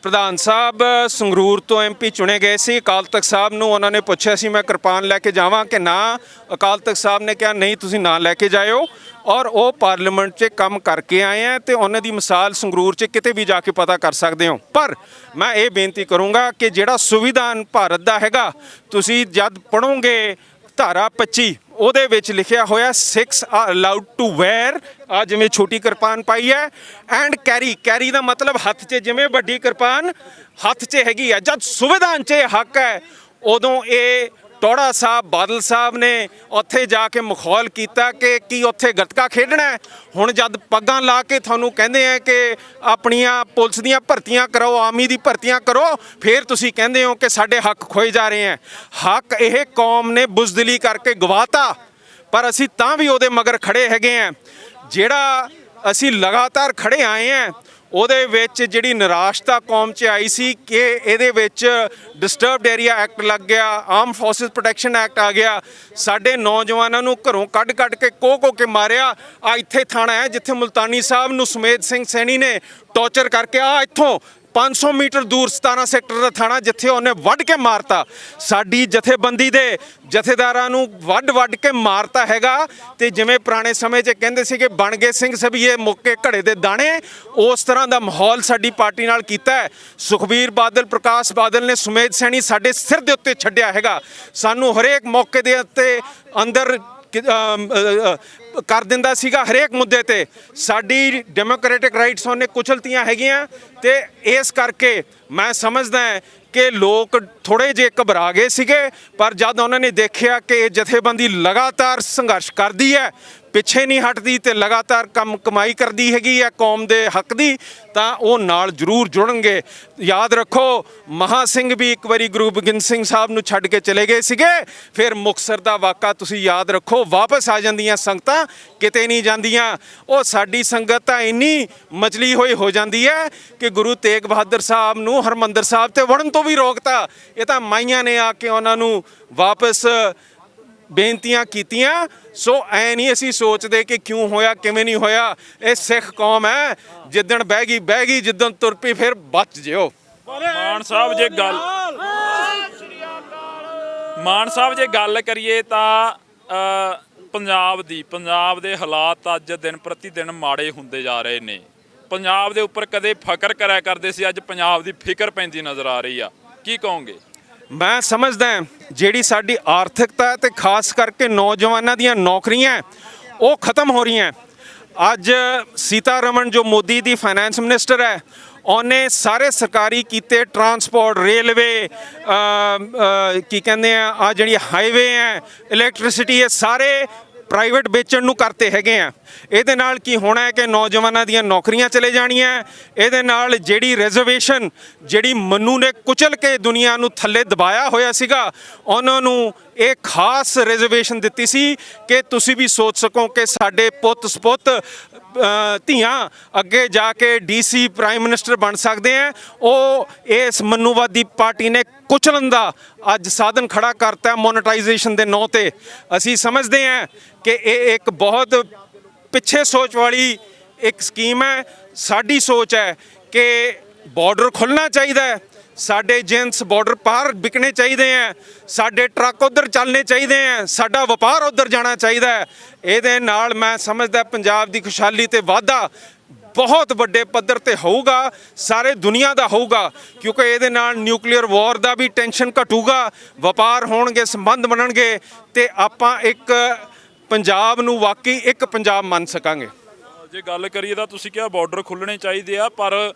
ਪ੍ਰਧਾਨ ਸਾਹਿਬ ਸੰਗਰੂਰ ਤੋਂ MP ਚੁਣੇ ਗਏ ਸੀ। ਅਕਾਲ ਤਖਤ ਸਾਹਿਬ ਨੂੰ ਉਹਨਾਂ ਨੇ ਪੁੱਛਿਆ ਸੀ ਮੈਂ ਕਿਰਪਾਨ ਲੈ ਕੇ ਜਾਵਾਂ ਕਿ ਨਾ, ਅਕਾਲ ਤਖਤ ਸਾਹਿਬ ਨੇ ਕਿਹਾ ਨਹੀਂ ਤੁਸੀਂ ਨਾ ਲੈ ਕੇ ਜਾਇਓ, ਔਰ ਉਹ ਪਾਰਲੀਮੈਂਟ 'ਚ ਕੰਮ ਕਰਕੇ ਆਏ ਆ ਤੇ ਉਹਨਾਂ ਦੀ ਮਿਸਾਲ ਸੰਗਰੂਰ 'ਚ ਕਿਤੇ ਵੀ ਜਾ ਕੇ ਪਤਾ ਕਰ ਸਕਦੇ ਹੋ। ਪਰ ਮੈਂ ਇਹ ਬੇਨਤੀ ਕਰੂੰਗਾ ਕਿ ਜਿਹੜਾ ਸੰਵਿਧਾਨ ਭਾਰਤ ਦਾ ਹੈਗਾ, ਤੁਸੀਂ ਜਦ ਪੜ੍ਹੋਗੇ ਧਾਰਾ 25 ਉਹਦੇ ਵਿੱਚ ਲਿਖਿਆ ਹੋਇਆ Sikhs are allowed to wear, ਆ ਜਿਵੇਂ ਛੋਟੀ ਕਿਰਪਾਨ ਪਾਈ ਹੈ, ਐਂਡ ਕੈਰੀ ਦਾ ਮਤਲਬ ਹੱਥ 'ਚ, ਜਿਵੇਂ ਵੱਡੀ ਕਿਰਪਾਨ ਹੱਥ 'ਚ ਹੈਗੀ ਆ। ਜਦ ਸੰਵਿਧਾਨ 'ਚ ਇਹ ਹੱਕ ਹੈ ਉਦੋਂ ਇਹ ਟੋੜਾ ਸਾਹਿਬ ਬਾਦਲ ਸਾਹਿਬ ਨੇ ਉੱਥੇ ਜਾ ਕੇ ਮਖੌਲ ਕੀਤਾ ਕਿ ਕੀ ਉੱਥੇ ਗੱਤਕਾ ਖੇਡਣਾ ਹੈ। ਹੁਣ ਜਦ ਪੱਗਾਂ ਲਾ ਕੇ ਤੁਹਾਨੂੰ ਕਹਿੰਦੇ ਆ ਕਿ ਆਪਣੀਆਂ ਪੁਲਿਸ ਦੀਆਂ ਭਰਤੀਆਂ ਕਰੋ, ਆਰਮੀ ਦੀ ਭਰਤੀਆਂ ਕਰੋ, ਫਿਰ ਤੁਸੀਂ ਕਹਿੰਦੇ ਹੋ ਕਿ ਸਾਡੇ ਹੱਕ ਖੋਏ ਜਾ ਰਹੇ ਹੈ। ਹੱਕ ਇਹ ਕੌਮ ਨੇ ਬੁਜ਼ਦਿਲੀ ਕਰਕੇ ਗਵਾਤਾ, ਪਰ ਅਸੀਂ ਤਾਂ ਵੀ ਉਹਦੇ ਮਗਰ ਖੜੇ ਹੈਗੇ ਆ। ਜਿਹੜਾ ਅਸੀਂ ਲਗਾਤਾਰ ਖੜੇ ਆਏ ਆ ਉਹਦੇ ਵਿੱਚ ਜਿਹੜੀ ਨਿਰਾਸ਼ਤਾ ਕੌਮ 'ਚ ਆਈ ਸੀ ਕਿ ਇਹਦੇ ਵਿੱਚ ਡਿਸਟਰਬਡ ਏਰੀਆ ਐਕਟ ਲੱਗ ਗਿਆ, ਆਰਮ ਫੋਰਸਿਸ ਪ੍ਰੋਟੈਕਸ਼ਨ ਐਕਟ ਆ ਗਿਆ, ਸਾਡੇ ਨੌਜਵਾਨਾਂ ਨੂੰ ਘਰੋਂ ਕੱਢ ਕੇ ਕੋਹ ਕੇ ਮਾਰਿਆ। ਆ ਇੱਥੇ ਥਾਣਾ ਹੈ ਜਿੱਥੇ ਮੁਲਤਾਨੀ ਸਾਹਿਬ ਨੂੰ ਸੁਮੇਧ ਸਿੰਘ ਸੈਣੀ ਨੇ ਟੌਰਚਰ ਕਰਕੇ ਆ ਇੱਥੋਂ 500 ਮੀਟਰ ਦੂਰ 17 ਸੈਕਟਰ ਦਾ ਥਾਣਾ ਜਿੱਥੇ ਉਹਨੇ ਵੱਢ ਕੇ ਮਾਰਤਾ, ਸਾਡੀ ਜਥੇਬੰਦੀ ਦੇ ਜਥੇਦਾਰਾਂ ਨੂੰ ਵੱਢ ਕੇ ਮਾਰਤਾ ਹੈਗਾ। ਤੇ ਜਿਵੇਂ ਪੁਰਾਣੇ ਸਮੇਂ 'ਚ ਕਹਿੰਦੇ ਸੀ ਕਿ ਬਣ ਗਏ ਸਿੰਘ ਸਭੀਏ ਮੁੱਕੇ ਘੜੇ ਦੇ ਦਾਣੇ, ਉਸ ਤਰ੍ਹਾਂ ਦਾ ਮਾਹੌਲ ਸਾਡੀ ਪਾਰਟੀ ਨਾਲ ਕੀਤਾ ਹੈ। ਸੁਖਬੀਰ ਬਾਦਲ, ਪ੍ਰਕਾਸ਼ ਬਾਦਲ ਨੇ ਸੁਮੇਧ ਸੈਣੀ ਸਾਡੇ ਸਿਰ ਦੇ ਉੱਤੇ ਛੱਡਿਆ ਹੈਗਾ, ਸਾਨੂੰ ਹਰੇਕ ਮੌਕੇ ਦੇ ਉੱਤੇ ਅੰਦਰ ਕਰ ਦਿੰਦਾ ਸੀਗਾ, ਹਰੇਕ ਮੁੱਦੇ ਤੇ ਸਾਡੀ ਡੈਮੋਕ੍ਰੈਟਿਕ ਰਾਈਟਸ ਉਹਨੇ ਕੁਚਲਤੀਆਂ ਹੈਗੀਆਂ। ਤੇ ਇਸ ਕਰਕੇ ਮੈਂ ਸਮਝਦਾ ਕਿ ਲੋਕ ਥੋੜੇ ਜਿਹੇ ਘਬਰਾ ਗਏ ਸੀਗੇ, ਪਰ ਜਦ ਉਹਨਾਂ ਨੇ ਦੇਖਿਆ ਕਿ ਇਹ ਜਥੇਬੰਦੀ ਲਗਾਤਾਰ ਸੰਘਰਸ਼ ਕਰਦੀ ਹੈ, ਪਿੱਛੇ ਨਹੀਂ ਹਟਦੀ ਤੇ ਲਗਾਤਾਰ ਕਮਾਈ ਕਰਦੀ ਹੈਗੀ ਹੈ ਕੌਮ ਦੇ ਹੱਕ ਦੀ, ਤਾਂ ਉਹ ਨਾਲ ਜ਼ਰੂਰ ਜੁੜਨਗੇ। ਯਾਦ ਰੱਖੋ ਮਹਾ ਸਿੰਘ ਵੀ ਇੱਕ ਵਾਰੀ ਗੁਰੂ ਗੋਬਿੰਦ ਸਿੰਘ ਸਾਹਿਬ ਨੂੰ ਛੱਡ ਕੇ ਚਲੇ ਗਏ ਸੀਗੇ, ਫਿਰ ਮੁਕਤਸਰ ਦਾ ਵਾਕਾ ਤੁਸੀਂ ਯਾਦ ਰੱਖੋ, ਵਾਪਸ ਆ ਜਾਂਦੀਆਂ ਸੰਗਤਾਂ, ਕਿਤੇ ਨਹੀਂ ਜਾਂਦੀਆਂ। ਉਹ ਸਾਡੀ ਸੰਗਤ ਤਾਂ ਇੰਨੀ ਮਚਲੀ ਹੋਈ ਹੋ ਜਾਂਦੀ ਹੈ ਕਿ ਗੁਰੂ ਤੇਗ ਬਹਾਦਰ ਸਾਹਿਬ ਨੂੰ ਹਰਮੰਦਰ ਸਾਹਿਬ ਤੇ ਵੜਨ ਤੋਂ ਵੀ ਰੋਕਤਾ। ਇਹ ਤਾਂ ਮਾਈਆਂ ਨੇ ਆ ਕੇ ਉਹਨਾਂ ਨੂੰ ਵਾਪਸ ਬੇਨਤੀਆਂ ਕੀਤੀਆਂ। ਸੋ ਐ ਨਹੀਂ ਅਸੀਂ ਸੋਚਦੇ ਕਿ ਕਿਉਂ ਹੋਇਆ ਕਿਵੇਂ ਨਹੀਂ ਹੋਇਆ, ਇਹ ਸਿੱਖ ਕੌਮ ਹੈ, ਜਿੱਦਣ ਬਹਿ ਗਈ ਜਿੱਦਣ ਤੁਰ ਪਈ ਫਿਰ ਬਚ ਜਿਓ। ਮਾਨ ਸਾਹਿਬ ਜੇ ਗੱਲ ਕਰੀਏ ਤਾਂ ਪੰਜਾਬ ਦੇ ਹਾਲਾਤ ਅੱਜ ਦਿਨ ਪ੍ਰਤੀ ਦਿਨ ਮਾੜੇ ਹੁੰਦੇ ਜਾ ਰਹੇ ਨੇ। ਪੰਜਾਬ ਦੇ ਉੱਪਰ ਕਦੇ ਫਖਰ ਕਰਿਆ ਕਰਦੇ ਸੀ, ਅੱਜ ਪੰਜਾਬ ਦੀ ਫਿਕਰ ਪੈਂਦੀ ਨਜ਼ਰ ਆ ਰਹੀ ਆ, ਕੀ ਕਹੋਗੇ? ਮੈਂ ਸਮਝਦਾ ਜਿਹੜੀ ਸਾਡੀ ਆਰਥਿਕਤਾ ਤੇ ਖਾਸ ਕਰਕੇ ਨੌਜਵਾਨਾਂ ਦੀਆਂ ਨੌਕਰੀਆਂ ਉਹ ਖਤਮ ਹੋ ਰਹੀਆਂ। ਅੱਜ ਸੀਤਾਰਮਨ ਜੋ ਮੋਦੀ ਦੀ ਫਾਈਨੈਂਸ ਮਿਨਿਸਟਰ ਹੈ, ਉਹਨੇ ਸਾਰੇ ਸਰਕਾਰੀ ਕੀਤੇ ਟਰਾਂਸਪੋਰਟ, ਰੇਲਵੇ, ਕੀ ਕਹਿੰਦੇ ਆ ਜਿਹੜੀ ਹਾਈਵੇ ਹੈ, ਇਲੈਕਟ੍ਰਿਸਿਟੀ, ਇਹ ਸਾਰੇ ਪ੍ਰਾਈਵੇਟ ਵੇਚਣ ਨੂੰ ਕਰਤੇ ਹੈਗੇ ਆ। ਇਹਦੇ ਨਾਲ ਕੀ ਹੋਣਾ ਹੈ ਕਿ ਨੌਜਵਾਨਾਂ ਦੀਆਂ ਨੌਕਰੀਆਂ ਚਲੇ ਜਾਣੀਆਂ। ਇਹਦੇ ਨਾਲ ਜਿਹੜੀ ਰਿਜ਼ਰਵੇਸ਼ਨ ਜਿਹੜੀ ਮਨੂੰ ਨੇ ਕੁਚਲ ਕੇ ਦੁਨੀਆ ਨੂੰ ਥੱਲੇ ਦਬਾਇਆ ਹੋਇਆ ਸੀਗਾ, ਉਹਨਾਂ ਨੂੰ ਇਹ ਖਾਸ ਰਿਜ਼ਰਵੇਸ਼ਨ ਦਿੱਤੀ ਸੀ ਕਿ ਤੁਸੀਂ ਵੀ ਸੋਚ ਸਕੋ ਕਿ ਸਾਡੇ ਪੁੱਤ ਸਪੁੱਤ ਧੀਆਂ ਅੱਗੇ ਜਾ ਕੇ DC ਪ੍ਰਾਈਮ ਮਿਨਿਸਟਰ ਬਣ ਸਕਦੇ ਆ। ਉਹ ਇਸ ਮਨੂਵਾਦੀ ਪਾਰਟੀ ਨੇ ਕੁਚਲਣ ਦਾ ਅੱਜ ਸਾਧਨ ਖੜਾ ਕਰਤਾ ਮੋਨੇਟਾਈਜੇਸ਼ਨ ਦੇ ਨਾਂ ਤੇ। ਅਸੀਂ ਸਮਝਦੇ ਹਾਂ ਕਿ ਇਹ ਇੱਕ ਬਹੁਤ ਪਿੱਛੇ ਸੋਚ ਵਾਲੀ ਇੱਕ ਸਕੀਮ ਹੈ। ਸਾਡੀ ਸੋਚ ਹੈ ਕਿ ਬਾਰਡਰ ਖੁੱਲ੍ਹਣਾ ਚਾਹੀਦਾ ਹੈ, ਸਾਡੇ ਏਜੰਟਸ ਬਾਰਡਰ ਪਾਰ ਵਿਕਣੇ ਚਾਹੀਦੇ ਹੈ, ਸਾਡੇ ਟਰੱਕ ਉਧਰ ਚੱਲਣੇ ਚਾਹੀਦੇ ਹੈ, ਸਾਡਾ ਵਪਾਰ ਉਧਰ ਜਾਣਾ ਚਾਹੀਦਾ ਹੈ। ਇਹਦੇ ਨਾਲ ਮੈਂ ਸਮਝਦਾ ਪੰਜਾਬ ਦੀ ਖੁਸ਼ਹਾਲੀ ਤੇ ਵਾਧਾ ਬਹੁਤ ਵੱਡੇ ਪੱਧਰ ਤੇ ਹੋਊਗਾ, ਸਾਰੇ ਦੁਨੀਆ ਦਾ ਹੋਊਗਾ, ਕਿਉਂਕਿ ਇਹਦੇ ਨਾਲ ਨਿਊਕਲੀਅਰ ਵਾਰ ਦਾ ਵੀ ਟੈਨਸ਼ਨ ਘਟੂਗਾ, ਵਪਾਰ ਹੋਣਗੇ, ਸੰਬੰਧ ਬਣਨਗੇ ਤੇ ਆਪਾਂ ਇੱਕ ਪੰਜਾਬ ਨੂੰ ਵਾਕਈ ਇੱਕ ਪੰਜਾਬ ਮੰਨ ਸਕਾਂਗੇ। ਜੇ ਗੱਲ ਕਰੀਏ ਤਾਂ ਤੁਸੀਂ ਕਿਹਾ ਬਾਰਡਰ ਖੁੱਲ੍ਹਣੇ ਚਾਹੀਦੇ ਆ, ਪਰ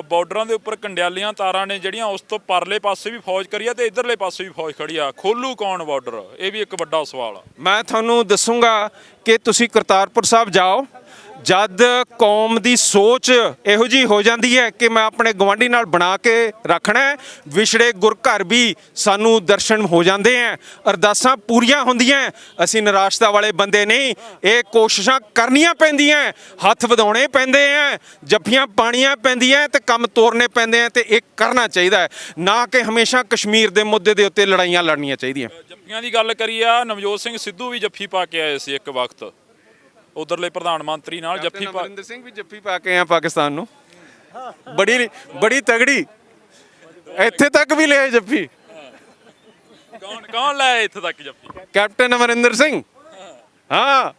ਬਾਰਡਰਾਂ ਦੇ ਉੱਪਰ ਕੰਡਿਆਲੀਆਂ ਤਾਰਾਂ ਨੇ ਜਿਹੜੀਆਂ, ਉਸ ਤੋਂ ਪਰਲੇ ਪਾਸੇ ਵੀ ਫੌਜ ਖੜੀ ਆ ਤੇ ਇਧਰਲੇ ਪਾਸੇ ਵੀ ਫੌਜ ਖੜੀ ਆ, ਖੋਲੂ ਕੌਣ ਬਾਰਡਰ? ਇਹ ਵੀ ਇੱਕ ਵੱਡਾ ਸਵਾਲ ਆ। ਮੈਂ ਤੁਹਾਨੂੰ ਦੱਸੂਗਾ ਕਿ ਤੁਸੀਂ ਕਰਤਾਰਪੁਰ ਸਾਹਿਬ ਜਾਓ, ਜਦ ਕੌਮ ਦੀ ਸੋਚ ਇਹੋ ਜੀ ਹੋ ਜਾਂਦੀ ਹੈ ਕਿ ਮੈਂ ਆਪਣੇ ਗਵਾਂਢੀ ਨਾਲ ਬਣਾ ਕੇ ਰੱਖਣਾ ਹੈ, ਵਿਛੜੇ ਗੁਰ ਘਰ ਵੀ ਸਾਨੂੰ ਦਰਸ਼ਨ ਹੋ ਜਾਂਦੇ ਹੈ, ਅਰਦਾਸਾਂ ਪੂਰੀਆਂ ਹੁੰਦੀਆਂ। ਅਸੀਂ ਨਿਰਾਸ਼ਤਾ ਵਾਲੇ ਬੰਦੇ ਨਹੀਂ, ਇਹ ਕੋਸ਼ਿਸ਼ਾਂ ਕਰਨੀਆਂ ਪੈਂਦੀਆਂ, ਹੱਥ ਵਧਾਉਣੇ ਪੈਂਦੇ ਹੈ, ਜੱਫੀਆਂ ਪਾਣੀਆਂ ਪੈਂਦੀਆਂ ਤੇ ਕੰਮ ਤੋਰਨੇ ਪੈਂਦੇ ਹੈ, ਤੇ ਇਹ ਕਰਨਾ ਚਾਹੀਦਾ ਹੈ, ਨਾ ਕਿ ਹਮੇਸ਼ਾ ਕਸ਼ਮੀਰ ਦੇ ਮੁੱਦੇ ਦੇ ਉੱਤੇ ਲੜਾਈਆਂ ਲੜਨੀਆਂ ਚਾਹੀਦੀਆਂ। ਜੱਫੀਆਂ ਦੀ ਗੱਲ ਕਰੀਏ, ਨਵਜੋਤ ਸਿੰਘ ਸਿੱਧੂ ਵੀ ਜੱਫੀ ਪਾ ਕੇ ਆਏ ਸੀ ਇੱਕ ਵਕਤ, ਉਧਰਲੇ ਪ੍ਰਧਾਨ ਮੰਤਰੀ ਨਾਲ ਜੱਫੀ ਪਾ। ਅਮਰਿੰਦਰ ਸਿੰਘ ਵੀ ਜੱਫੀ ਪਾ ਕੇ ਆ ਪਾਕਿਸਤਾਨ ਨੂੰ, ਬੜੀ ਤਗੜੀ, ਇੱਥੇ ਤੱਕ ਵੀ ਲੈ ਜੱਫੀ। ਕੌਣ ਲਾਇਆ ਇੱਥੇ ਤੱਕ ਜੱਫੀ? ਕੈਪਟਨ ਅਮਰਿੰਦਰ ਸਿੰਘ। ਹਾਂ,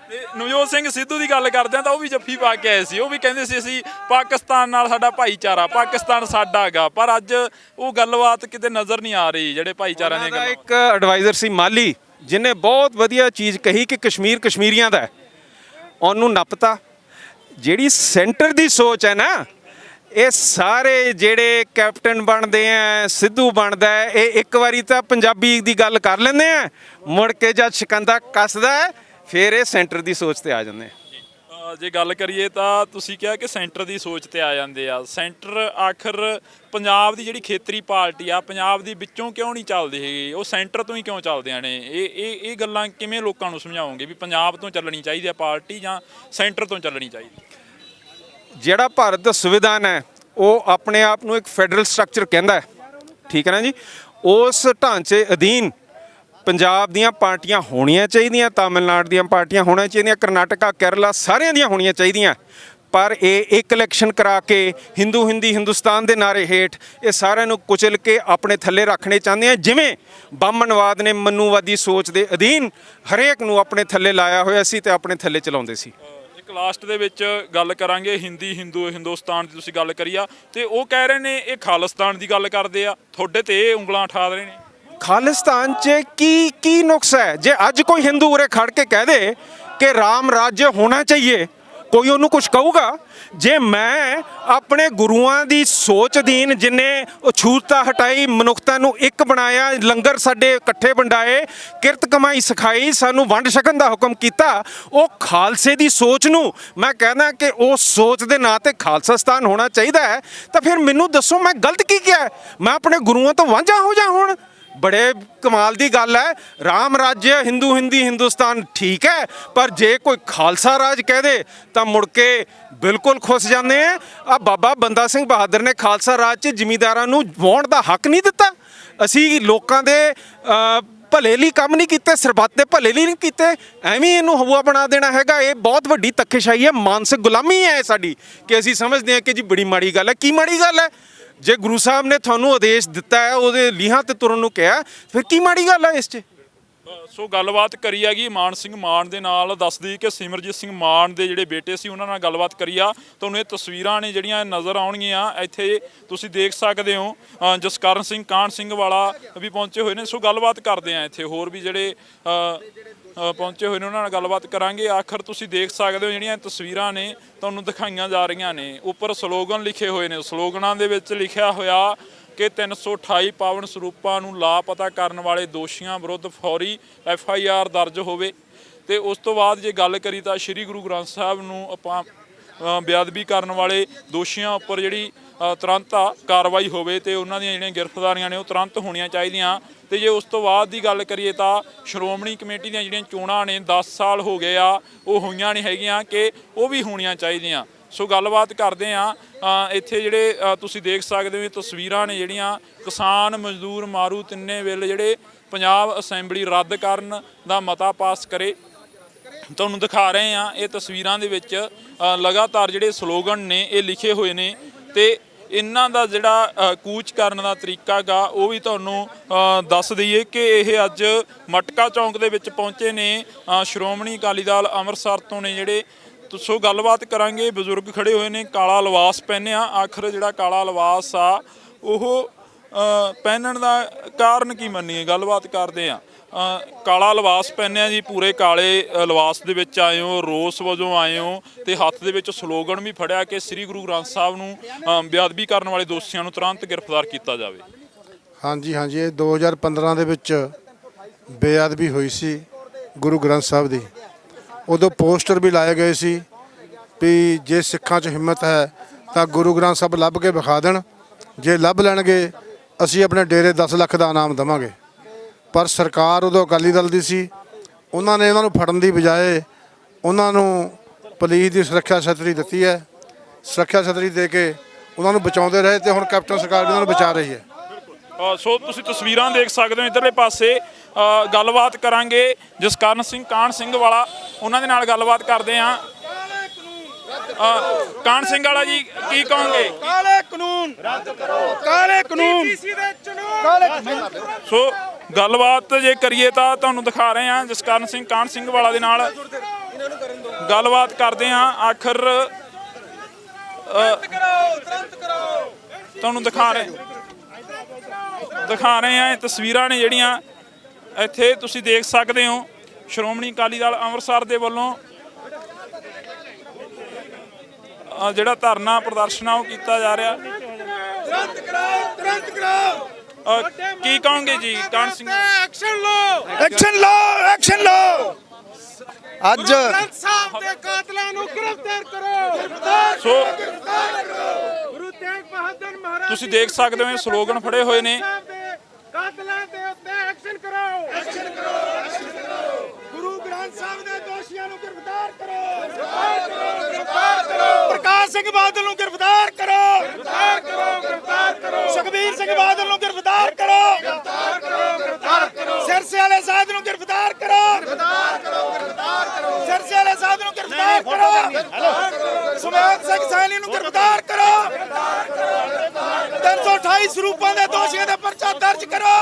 ਤੇ ਨਵਜੋਤ ਸਿੰਘ ਸਿੱਧੂ ਦੀ ਗੱਲ ਕਰਦੇ ਆ ਤਾਂ ਉਹ ਵੀ ਜੱਫੀ ਪਾ ਕੇ ਆਏ ਸੀ, ਉਹ ਵੀ ਕਹਿੰਦੇ ਸੀ ਅਸੀਂ ਪਾਕਿਸਤਾਨ ਨਾਲ ਸਾਡਾ ਭਾਈਚਾਰਾ, ਪਾਕਿਸਤਾਨ ਸਾਡਾ ਹੈਗਾ, ਪਰ ਅੱਜ ਉਹ ਗੱਲਬਾਤ ਕਿਤੇ ਨਜ਼ਰ ਨਹੀਂ ਆ ਰਹੀ ਜਿਹੜੇ ਭਾਈਚਾਰਿਆਂ ਦੀਆਂ ਗੱਲਾਂ। ਇੱਕ ਐਡਵਾਈਜ਼ਰ ਸੀ ਮਾਲੀ, ਜਿਹਨੇ ਬਹੁਤ ਵਧੀਆ ਚੀਜ਼ ਕਹੀ ਕਿ ਕਸ਼ਮੀਰ ਕਸ਼ਮੀਰੀਆਂ ਦਾ ਹੈ, ਉਹਨੂੰ ਨੱਪਤਾ। ਜਿਹੜੀ ਸੈਂਟਰ ਦੀ ਸੋਚ ਹੈ ਨਾ, ਇਹ ਸਾਰੇ ਜਿਹੜੇ ਕੈਪਟਨ ਬਣਦੇ ਆ, ਸਿੱਧੂ ਬਣਦਾ ਹੈ, ਇਹ ਇੱਕ ਵਾਰੀ ਤਾਂ ਪੰਜਾਬੀ ਦੀ ਗੱਲ ਕਰ ਲੈਂਦੇ ਆ, ਮੁੜ ਕੇ ਜਦ ਸ਼ਿਕੰਦਾ ਕੱਸਦਾ ਹੈ ਫਿਰ ਇਹ ਸੈਂਟਰ ਦੀ ਸੋਚ ਤੇ ਆ ਜਾਂਦੇ ਆ। ਜੇ ਗੱਲ ਕਰੀਏ ਤਾਂ ਤੁਸੀਂ ਕਿਹਾ ਕਿ ਸੈਂਟਰ ਦੀ ਸੋਚ ਤੇ ਆ ਜਾਂਦੇ ਆ, ਸੈਂਟਰ ਆਖਰ ਪੰਜਾਬ ਦੀ ਜਿਹੜੀ ਖੇਤਰੀ ਪਾਰਟੀ ਆ, ਪੰਜਾਬ ਦੀ ਵਿੱਚੋਂ ਕਿਉਂ ਨਹੀਂ ਚੱਲਦੀ ਹੈਗੀ, ਉਹ ਸੈਂਟਰ ਤੋਂ ਹੀ ਕਿਉਂ ਚੱਲਦਿਆਂ ਨੇ? ਇਹ ਗੱਲਾਂ ਕਿਵੇਂ ਲੋਕਾਂ ਨੂੰ ਸਮਝਾਓਗੇ ਵੀ ਪੰਜਾਬ ਤੋਂ ਚੱਲਣੀ ਚਾਹੀਦੀ ਆ ਪਾਰਟੀ ਜਾਂ ਸੈਂਟਰ ਤੋਂ ਚੱਲਣੀ ਚਾਹੀਦੀ? ਜਿਹੜਾ ਭਾਰਤ ਦਾ ਸੰਵਿਧਾਨ ਹੈ ਉਹ ਆਪਣੇ ਆਪ ਨੂੰ ਇੱਕ ਫੈਡਰਲ ਸਟਰਕਚਰ ਕਹਿੰਦਾ ਹੈ, ਠੀਕ ਹੈ ਨਾ ਜੀ। ਉਸ ਢਾਂਚੇ ਅਧੀਨ ਪੰਜਾਬ ਦੀਆਂ ਪਾਰਟੀਆਂ ਹੋਣੀਆਂ ਚਾਹੀਦੀਆਂ, ਤਾਮਿਲਨਾਡੂ ਦੀਆਂ ਪਾਰਟੀਆਂ ਹੋਣੀਆਂ ਚਾਹੀਦੀਆਂ, ਕਰਨਾਟਕਾ, ਕੇਰਲਾ ਸਾਰਿਆਂ ਦੀਆਂ ਹੋਣੀਆਂ ਚਾਹੀਦੀਆਂ, ਪਰ ਇਹ ਇੱਕ ਇਲੈਕਸ਼ਨ ਕਰਾ ਕੇ ਹਿੰਦੁਸਤਾਨ ਦੇ ਨਾਰੇ ਹੇਠ ਇਹ ਸਾਰਿਆਂ ਨੂੰ ਕੁਚਲ ਕੇ ਆਪਣੇ ਥੱਲੇ ਰੱਖਣੇ ਚਾਹੁੰਦੇ ਆ। ਜਿਵੇਂ ਬਾਮਨਵਾਦ ਨੇ ਮਨੂਵਾਦੀ ਸੋਚ ਦੇ ਅਧੀਨ ਹਰੇਕ ਨੂੰ ਆਪਣੇ ਥੱਲੇ ਲਾਇਆ ਹੋਇਆ ਸੀ ਤੇ ਆਪਣੇ ਥੱਲੇ ਚਲਾਉਂਦੇ ਸੀ। ਇੱਕ ਲਾਸਟ ਦੇ ਵਿੱਚ ਗੱਲ ਕਰਾਂਗੇ, ਹਿੰਦੁਸਤਾਨ ਦੀ ਤੁਸੀਂ ਗੱਲ ਕਰੀ ਆ, ਤੇ ਉਹ ਕਹਿ ਰਹੇ ਨੇ ਇਹ ਖਾਲਿਸਤਾਨ ਦੀ ਗੱਲ ਕਰਦੇ ਆ, ਤੁਹਾਡੇ ਤੇ ਇਹ ਉਂਗਲਾਂ ਉਠਾ ਰਹੇ ਨੇ। ਖਾਲਿਸਤਾਨ 'ਚ ਕੀ ਨੁਕਸ ਹੈ? ਜੇ ਅੱਜ ਕੋਈ ਹਿੰਦੂ ਉਰੇ ਖੜ ਕੇ ਕਹਿ ਦੇ ਕਿ ਰਾਮ ਰਾਜ ਹੋਣਾ ਚਾਹੀਏ, ਕੋਈ ਉਹਨੂੰ ਕੁਝ ਕਹੂਗਾ? ਜੇ ਮੈਂ ਆਪਣੇ ਗੁਰੂਆਂ ਦੀ ਸੋਚ ਅਧੀਨ, ਜਿਨੇ ਅਛੂਤਤਾ ਹਟਾਈ, ਮਨੁੱਖਤਾ ਨੂੰ ਇੱਕ ਬਣਾਇਆ, ਲੰਗਰ ਸਾਡੇ ਇਕੱਠੇ ਵੰਡਾਏ, ਕਿਰਤ ਕਮਾਈ ਸਿਖਾਈ, ਸਾਨੂੰ ਵੰਡ ਛਕਣ ਦਾ ਹੁਕਮ ਕੀਤਾ, ਉਹ ਖਾਲਸੇ ਦੀ ਸੋਚ ਨੂੰ ਮੈਂ ਕਹਿੰਦਾ ਕਿ ਉਸ ਸੋਚ ਦੇ ਨਾਂ ਤੇ ਖਾਲਸਾਸਤਾਨ ਹੋਣਾ ਚਾਹੀਦਾ ਹੈ, ਤਾਂ ਫਿਰ ਮੈਨੂੰ ਦੱਸੋ ਮੈਂ ਗਲਤ ਕੀ ਕਿਹਾ? ਮੈਂ ਆਪਣੇ ਗੁਰੂਆਂ ਤੋਂ ਵਾਂਝਾ ਹੋ ਜਾ ਹੁਣ? ਬੜੇ ਕਮਾਲ ਦੀ ਗੱਲ ਹੈ। ਰਾਮ ਰਾਜ ਹਿੰਦੁਸਤਾਨ ਠੀਕ ਹੈ, ਪਰ ਜੇ ਕੋਈ ਖਾਲਸਾ ਰਾਜ ਕਹਿ ਦੇ ਤਾਂ ਮੁੜ ਕੇ ਬਿਲਕੁਲ ਖੁੱਸ ਜਾਂਦੇ ਆ। ਆ ਬਾਬਾ ਬੰਦਾ ਸਿੰਘ ਬਹਾਦਰ ਨੇ ਖਾਲਸਾ ਰਾਜ 'ਚ ਜ਼ਿਮੀਂਦਾਰਾਂ ਨੂੰ ਵਾਹੁਣ ਦਾ ਹੱਕ ਨਹੀਂ ਦਿੱਤਾ। ਅਸੀਂ ਲੋਕਾਂ ਦੇ ਭਲੇ ਲਈ ਕੰਮ ਨਹੀਂ ਕੀਤੇ, ਸਰਬੱਤ ਦੇ ਭਲੇ ਲਈ ਨਹੀਂ ਕੀਤੇ, ਐਵੇਂ ਇਹਨੂੰ ਹਵਾ ਬਣਾ ਦੇਣਾ ਹੈਗਾ। ਇਹ ਬਹੁਤ ਵੱਡੀ ਧੱਕੇਸ਼ਾਹੀ ਹੈ, ਮਾਨਸਿਕ ਗੁਲਾਮੀ ਹੈ ਸਾਡੀ, ਕਿ ਅਸੀਂ ਸਮਝਦੇ ਹਾਂ ਕਿ ਜੀ ਬੜੀ ਮਾੜੀ ਗੱਲ ਹੈ। ਕੀ ਮਾੜੀ ਗੱਲ ਹੈ? ਜੇ ਗੁਰੂ ਸਾਹਿਬ ਨੇ ਤੁਹਾਨੂੰ ਆਦੇਸ਼ ਦਿੱਤਾ ਹੈ, ਉਹਦੇ ਲੀਹਾਂ ਤੇ ਤੁਰਨ ਨੂੰ ਕਿਹਾ, ਫਿਰ ਕੀ ਮਾੜੀ ਗੱਲ ਹੈ ਇਸ 'ਚ? ਸੋ ਗੱਲਬਾਤ ਕਰੀ ਹੈਗੀ ਮਾਨ ਸਿੰਘ ਮਾਨ ਦੇ ਨਾਲ। ਦੱਸਦੀ ਕਿ ਸਿਮਰਜੀਤ ਸਿੰਘ ਮਾਨ ਦੇ ਜਿਹੜੇ ਬੇਟੇ ਸੀ ਉਹਨਾਂ ਨਾਲ ਗੱਲਬਾਤ ਕਰੀ ਆ। ਤੁਹਾਨੂੰ ਇਹ ਤਸਵੀਰਾਂ ਨੇ ਜਿਹੜੀਆਂ ਨਜ਼ਰ ਆਉਣਗੀਆਂ, ਇੱਥੇ ਤੁਸੀਂ ਦੇਖ ਸਕਦੇ ਹੋ ਜਸਕਰਨ ਸਿੰਘ ਕਾਹਨ ਸਿੰਘ ਵਾਲਾ ਵੀ ਪਹੁੰਚੇ ਹੋਏ ਨੇ। ਸੋ ਗੱਲਬਾਤ ਕਰਦੇ ਆ, ਇੱਥੇ ਹੋਰ ਵੀ ਜਿਹੜੇ ਪਹੁੰਚੇ ਹੋਏ ਨੇ ਉਹਨਾਂ ਨਾਲ ਗੱਲਬਾਤ ਕਰਾਂਗੇ। ਆਖਰ ਤੁਸੀਂ ਦੇਖ ਸਕਦੇ ਹੋ ਜਿਹੜੀਆਂ ਤਸਵੀਰਾਂ ਨੇ ਤੁਹਾਨੂੰ ਦਿਖਾਈਆਂ ਜਾ ਰਹੀਆਂ ਨੇ, ਉੱਪਰ ਸਲੋਗਨ ਲਿਖੇ ਹੋਏ ਨੇ। ਸਲੋਗਨਾਂ ਦੇ ਵਿੱਚ ਲਿਖਿਆ ਹੋਇਆ ਕਿ 328 ਪਾਵਨ ਸਰੂਪਾਂ ਨੂੰ ਲਾਪਤਾ ਕਰਨ ਵਾਲੇ ਦੋਸ਼ੀਆਂ ਵਿਰੁੱਧ ਫੌਰੀ FIR ਦਰਜ ਹੋਵੇ। ਤੇ ਉਸ ਤੋਂ ਬਾਅਦ ਜੇ ਗੱਲ ਕਰੀ ਤਾਂ ਸ੍ਰੀ ਗੁਰੂ ਗ੍ਰੰਥ ਸਾਹਿਬ ਨੂੰ ਆਪਾਂ ਬੇਅਦਬੀ ਕਰਨ ਵਾਲੇ ਦੋਸ਼ੀਆਂ ਉੱਪਰ ਜਿਹੜੀ ਤੁਰੰਤ ਕਾਰਵਾਈ ਹੋਵੇ ਤੇ ਉਹਨਾਂ ਦੀਆਂ ਜਿਹੜੀਆਂ ਗ੍ਰਿਫਤਾਰੀਆਂ ਨੇ ਉਹ ਤੁਰੰਤ ਹੋਣੀਆਂ ਚਾਹੀਦੀਆਂ। ਤੇ ਜੇ ਉਸ ਤੋਂ ਬਾਅਦ ਦੀ ਗੱਲ ਕਰੀਏ ਤਾਂ ਸ਼੍ਰੋਮਣੀ ਕਮੇਟੀ ਦੀਆਂ ਜਿਹੜੀਆਂ ਚੋਣਾਂ ਨੇ 10 ਸਾਲ ਹੋ ਗਏ ਆ, ਉਹ ਹੋਈਆਂ ਨਹੀਂ ਹੈਗੀਆਂ, ਕਿ ਉਹ ਵੀ ਹੋਣੀਆਂ ਚਾਹੀਦੀਆਂ। ਸੋ ਗੱਲਬਾਤ ਕਰਦੇ ਆ। ਇੱਥੇ ਜਿਹੜੇ ਤੁਸੀਂ ਦੇਖ ਸਕਦੇ ਹੋ ਤਸਵੀਰਾਂ ਨੇ ਜਿਹੜੀਆਂ, ਕਿਸਾਨ ਮਜ਼ਦੂਰ ਮਾਰੂ ਤਿੰਨੇ ਬਿੱਲ ਜਿਹੜੇ ਪੰਜਾਬ ਅਸੈਂਬਲੀ ਰੱਦ ਕਰਨ ਦਾ ਮਤਾ ਪਾਸ ਕਰੇ, ਤੁਹਾਨੂੰ ਦਿਖਾ ਰਹੇ ਆ। ਇਹ ਤਸਵੀਰਾਂ ਦੇ ਵਿੱਚ ਲਗਾਤਾਰ ਜਿਹੜੇ ਸਲੋਗਨ ਨੇ ਇਹ ਲਿਖੇ ਹੋਏ ਨੇ ਤੇ ਇਹਨਾਂ ਦਾ ਜਿਹੜਾ ਕੂਚ ਕਰਨ ਦਾ ਤਰੀਕਾ ਗਾ ਉਹ ਵੀ ਤੁਹਾਨੂੰ ਦੱਸ ਦਈਏ ਕਿ ਇਹ ਅੱਜ ਮਟਕਾ ਚੌਂਕ ਦੇ ਵਿੱਚ ਪਹੁੰਚੇ ਨੇ ਸ਼੍ਰੋਮਣੀ ਅਕਾਲੀ ਦਲ ਅੰਮ੍ਰਿਤਸਰ ਤੋਂ ਨੇ ਜਿਹੜੇ। ਸੋ ਗੱਲਬਾਤ ਕਰਾਂਗੇ, ਬਜ਼ੁਰਗ ਖੜੇ ਹੋਏ ਨੇ, ਕਾਲਾ ਲਿਬਾਸ ਪਹਿਨਿਆ। ਆਖਰ ਜਿਹੜਾ ਕਾਲਾ ਲਿਬਾਸ ਆ ਉਹ ਪਹਿਨਣ ਦਾ ਕਾਰਨ ਕੀ ਮੰਨੀਏ, ਗੱਲਬਾਤ ਕਰਦੇ ਆ। ਕਾਲਾ ਲਿਬਾਸ ਪਹਿਨਿਆ ਜੀ, ਪੂਰੇ ਕਾਲੇ ਲਿਬਾਸ ਦੇ ਵਿੱਚ ਆਏ ਹੋ, ਰੋਸ ਵਜੋਂ ਆਏ ਹੋ ਤੇ ਹੱਥ ਦੇ ਵਿੱਚ ਸਲੋਗਨ ਵੀ ਫੜਿਆ ਕਿ ਸ੍ਰੀ ਗੁਰੂ ਗ੍ਰੰਥ ਸਾਹਿਬ ਨੂੰ ਬੇਅਦਬੀ ਕਰਨ ਵਾਲੇ ਦੋਸ਼ੀਆਂ ਨੂੰ ਤੁਰੰਤ ਗ੍ਰਿਫਤਾਰ ਕੀਤਾ ਜਾਵੇ। ਹਾਂਜੀ ਹਾਂਜੀ, ਇਹ 2015 ਦੇ ਵਿੱਚ ਬੇਅਦਬੀ ਹੋਈ ਸੀ ਗੁਰੂ ਗ੍ਰੰਥ ਸਾਹਿਬ ਦੀ। ਉਦੋਂ ਪੋਸਟਰ ਵੀ ਲਾਏ ਗਏ ਸੀ ਵੀ ਜੇ ਸਿੱਖਾਂ 'ਚ ਹਿੰਮਤ ਹੈ ਤਾਂ ਗੁਰੂ ਗ੍ਰੰਥ ਸਾਹਿਬ ਲੱਭ ਕੇ ਵਿਖਾ ਦੇਣ, ਜੇ ਲੱਭ ਲੈਣਗੇ ਅਸੀਂ ਆਪਣੇ ਡੇਰੇ 10 ਲੱਖ ਦਾ ਇਨਾਮ ਦੇਵਾਂਗੇ। ਪਰ ਸਰਕਾਰ ਉਦੋਂ ਅਕਾਲੀ ਦਲ ਦੀ ਸੀ, ਉਹਨਾਂ ਨੇ ਇਹਨਾਂ ਨੂੰ ਫੜਨ ਦੀ ਬਜਾਏ ਉਹਨਾਂ ਨੂੰ ਪੁਲਿਸ ਦੀ ਸੁਰੱਖਿਆ ਛਤਰੀ ਦਿੱਤੀ ਹੈ। ਸੁਰੱਖਿਆ ਛਤਰੀ ਦੇ ਕੇ ਉਹਨਾਂ ਨੂੰ ਬਚਾਉਂਦੇ ਰਹੇ ਤੇ ਹੁਣ ਕੈਪਟਨ ਸਰਕਾਰ ਵੀ ਉਹਨਾਂ ਨੂੰ ਬਚਾ ਰਹੀ ਹੈ। ਸੋ ਤੁਸੀਂ ਤਸਵੀਰਾਂ ਦੇਖ ਸਕਦੇ ਹੋ ਇੱਧਰਲੇ ਪਾਸੇ। ਗੱਲਬਾਤ ਕਰਾਂਗੇ ਜਸਕਰਨ ਸਿੰਘ ਕਾਹਨ ਸਿੰਘ ਵਾਲਾ, ਉਹਨਾਂ ਦੇ ਨਾਲ ਗੱਲਬਾਤ ਕਰਦੇ ਹਾਂ। ਕਾਹਨ ਸਿੰਘ ਵਾਲਾ ਜੀ, ਕੀ ਕਹੋਗੇ? ਕਾਲੇ ਕਾਨੂੰਨ ਰੱਦ ਕਰੋ, ਕਾਲੇ ਕਾਨੂੰਨ ਸੋ ਗੱਲਬਾਤ ਜੇ ਕਰੀਏ ਤਾਂ ਤੁਹਾਨੂੰ ਦਿਖਾ ਰਹੇ ਹਾਂ ਜਸਕਰਨ ਸਿੰਘ ਕਾਹਨ ਸਿੰਘ ਵਾਲਾ ਦੇ ਨਾਲ ਗੱਲਬਾਤ ਕਰਦੇ ਹਾਂ। ਆਖਰ ਤੁਹਾਨੂੰ ਦਿਖਾ ਰਹੇ ਹਾਂ ਇਹ ਤਸਵੀਰਾਂ ਨੇ ਜਿਹੜੀਆਂ ਇੱਥੇ ਤੁਸੀਂ ਦੇਖ ਸਕਦੇ ਹੋ। ਸ਼੍ਰੋਮਣੀ ਅਕਾਲੀ ਦਲ ਅੰਮ੍ਰਿਤਸਰ ਦੇ ਵੱਲੋਂ ਜਿਹੜਾ ਧਰਨਾ ਪ੍ਰਦਰਸ਼ਨ ਆ ਉਹ ਕੀਤਾ ਜਾ ਰਿਹਾ। ਤੁਰੰਤ ਕਰਾਓ। ਕੀ ਕਹੋਗੇ ਜੀ ਕਾਹਨ ਸਿੰਘ? ਐਕਸ਼ਨ ਲਓ। ਅੱਜ ਸਾਹਿਬ ਦੇ ਕਾਤਲਾਂ ਨੂੰ ਗ੍ਰਿਫਤਾਰ ਕਰੋ। ਸੋ ਗੁਰੂ ਤੇਗ ਬਹਾਦਰ ਮਹਾਰਾਜ ਤੁਸੀਂ ਦੇਖ ਸਕਦੇ ਹੋ ਇਹ ਸਲੋਗਨ ਫੜੇ ਹੋਏ ਨੇ। ਕਾਤਲਾਂ ਦੇ ਉੱਤੇ ਐਕਸ਼ਨ ਕਰੋ। ਗੁਰੂ ਗ੍ਰੰਥ ਸਾਹਿਬ ਦੇ ਦੋਸ਼ੀਆਂ ਨੂੰ ਗ੍ਰਿਫਤਾਰ ਕਰੋ। ਪ੍ਰਕਾਸ਼ ਸਿੰਘ ਬਾਦਲ ਨੂੰ ਗ੍ਰਿਫਤਾਰ ਕਰੋ। ਸੁਖਬੀਰ ਸਿੰਘ ਬਾਦਲ ਨੂੰ ਗ੍ਰਿਫਤਾਰ ਕਰੋ। ਸਿਰਸੇ ਵਾਲੇ ਸਾਧ ਨੂੰ ਗ੍ਰਿਫਤਾਰ ਕਰੋ। ਸਿਰਸੇ ਵਾਲੇ ਸਾਧ ਨੂੰ ਗ੍ਰਿਫਤਾਰ ਕਰੋ। ਸੁਮੇਧ ਸਿੰਘ ਸੈਣੀ ਨੂੰ ਗ੍ਰਿਫਤਾਰ ਕਰੋ। 328 ਸਰੂਪਾਂ ਦੇ ਦੋਸ਼ੀਆਂ ਦੇ ਪਰਚਾ ਦਰਜ ਕਰੋ।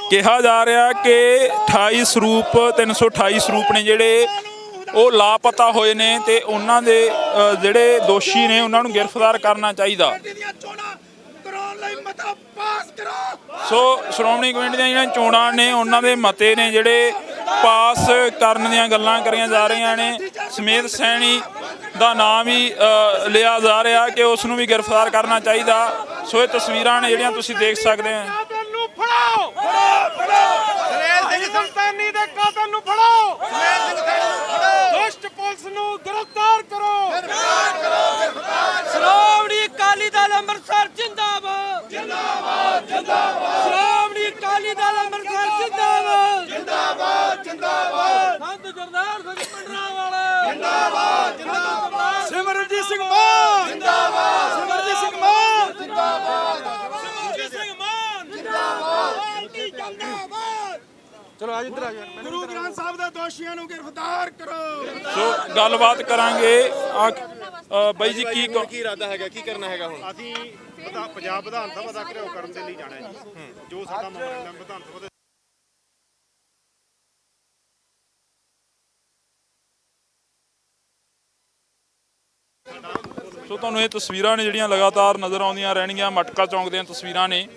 ਕਿਹਾ ਜਾ ਰਿਹਾ ਕਿ 28 ਸਰੂਪ 328 ਸਰੂਪ ਨੇ ਜਿਹੜੇ ਉਹ ਲਾਪਤਾ ਹੋਏ ਨੇ ਤੇ ਉਹਨਾਂ ਦੇ ਜਿਹੜੇ ਦੋਸ਼ੀ ਨੇ ਉਹਨਾਂ ਨੂੰ ਗ੍ਰਿਫਤਾਰ ਕਰਨਾ ਚਾਹੀਦਾ। ਸੋ ਸ਼੍ਰੋਮਣੀ ਕਮੇਟੀ ਦੀਆਂ ਜਿਹੜੀਆਂ ਚੋਣਾਂ ਨੇ ਉਹਨਾਂ ਦੇ ਮਤੇ ਨੇ ਜਿਹੜੇ ਪਾਸ ਕਰਨ ਦੀਆਂ ਗੱਲਾਂ ਕਰੀਆਂ ਜਾ ਰਹੀਆਂ ਨੇ। ਸਮੇਧ ਸੈਣੀ ਦਾ ਨਾਮ ਵੀ ਲਿਆ ਜਾ ਰਿਹਾ ਕਿ ਉਸ ਨੂੰ ਵੀ ਗ੍ਰਿਫਤਾਰ ਕਰਨਾ ਚਾਹੀਦਾ। ਸੋ ਇਹ ਤਸਵੀਰਾਂ ਨੇ ਜਿਹੜੀਆਂ ਤੁਸੀਂ ਦੇਖ ਸਕਦੇ ਹੋ। ਸਿੰਘ ਸੰਤਾਨੀ ਦੇ ਕਾਤਲ ਨੂੰ ਫੜੋ। ਦੁਸ਼ਟ ਪੁਲਿਸ ਨੂੰ ਗ੍ਰਿਫਤਾਰ ਕਰੋ। ਸ਼੍ਰੋਮਣੀ ਅਕਾਲੀ ਦਲ ਅੰਮ੍ਰਿਤਸਰ ਜਿੰਦਾਬਾਦ। ਸ਼੍ਰੋਮਣੀ ਅਕਾਲੀ ਦਲ ਅੰਮ੍ਰਿਤਸਰ ਜਿੰਦਾਬਾਦ। ਸੰਤ ਜਰਨੈਲ ਸਿੰਘ ਪਿੰਡਰਾਂਵਾਲਾ ਜਿੰਦਾਬਾਦ। ਸਿਮਰਨਜੀਤ ਸਿੰਘ ਮਾਨ ਜਿੰਦਾਬਾਦ। ਸਿਮਰਨਜੀਤ ਸਿੰਘ ਮਾਨ ਗੁਰੂ ਗ੍ਰੰਥ ਸਾਹਿਬ ਦੇ ਦੋਸ਼ੀਆਂ ਨੂੰ ਗ੍ਰਿਫਤਾਰ ਕਰੋ। ਸੋ ਗੱਲਬਾਤ ਕਰਾਂਗੇ। ਬਾਈ ਜੀ ਕੀ ਇਰਾਦਾ ਹੈਗਾ, ਕੀ ਕਰਨਾ ਹੈਗਾ ਹੁਣ? ਅਸੀਂ ਪੰਜਾਬ ਵਿਧਾਨ ਸਭਾ ਦਾ ਘਿਰਾਓ ਕਰਨ ਦੇ ਲਈ ਜਾਣਾ ਹੈ ਜੀ। ਜੋ ਸਾਡਾ ਮੈਮੋਰੈਂਡਮ ਵਿਧਾਨ ਸਭਾ ਦੇ ਸੋ ਤੁਹਾਨੂੰ ਇਹ ਤਸਵੀਰਾਂ ਨੇ ਜਿਹੜੀਆਂ ਲਗਾਤਾਰ ਨਜ਼ਰ ਆਉਂਦੀਆਂ ਰਹਿਣਗੀਆਂ। ਮਟਕਾ ਚੌਂਕ ਦੀਆਂ ਤਸਵੀਰਾਂ ਨੇ।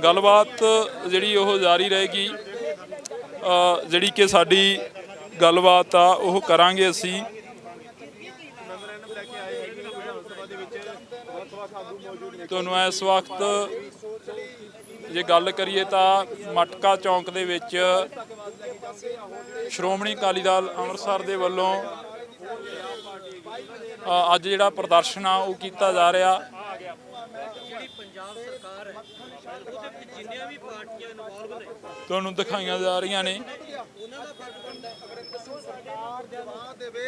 ਗੱਲਬਾਤ ਜਿਹੜੀ ਉਹ ਜਾਰੀ ਰਹੇਗੀ। ਜਿਹੜੀ ਕਿ ਸਾਡੀ ਗੱਲਬਾਤ ਆ ਉਹ ਕਰਾਂਗੇ ਅਸੀਂ। ਤੁਹਾਨੂੰ ਇਸ ਵਕਤ ਜੇ ਗੱਲ ਕਰੀਏ ਤਾਂ ਮਟਕਾ ਚੌਂਕ ਦੇ ਵਿੱਚ ਸ਼੍ਰੋਮਣੀ ਅਕਾਲੀ ਦਲ ਅੰਮ੍ਰਿਤਸਰ ਦੇ ਵੱਲੋਂ ਅੱਜ ਜਿਹੜਾ ਪ੍ਰਦਰਸ਼ਨ ਆ ਉਹ ਕੀਤਾ ਜਾ ਰਿਹਾ। ਤੁਹਾਨੂੰ ਦਿਖਾਈਆਂ ਜਾ ਰਹੀਆਂ ਨੇ। ਦੇਵੇ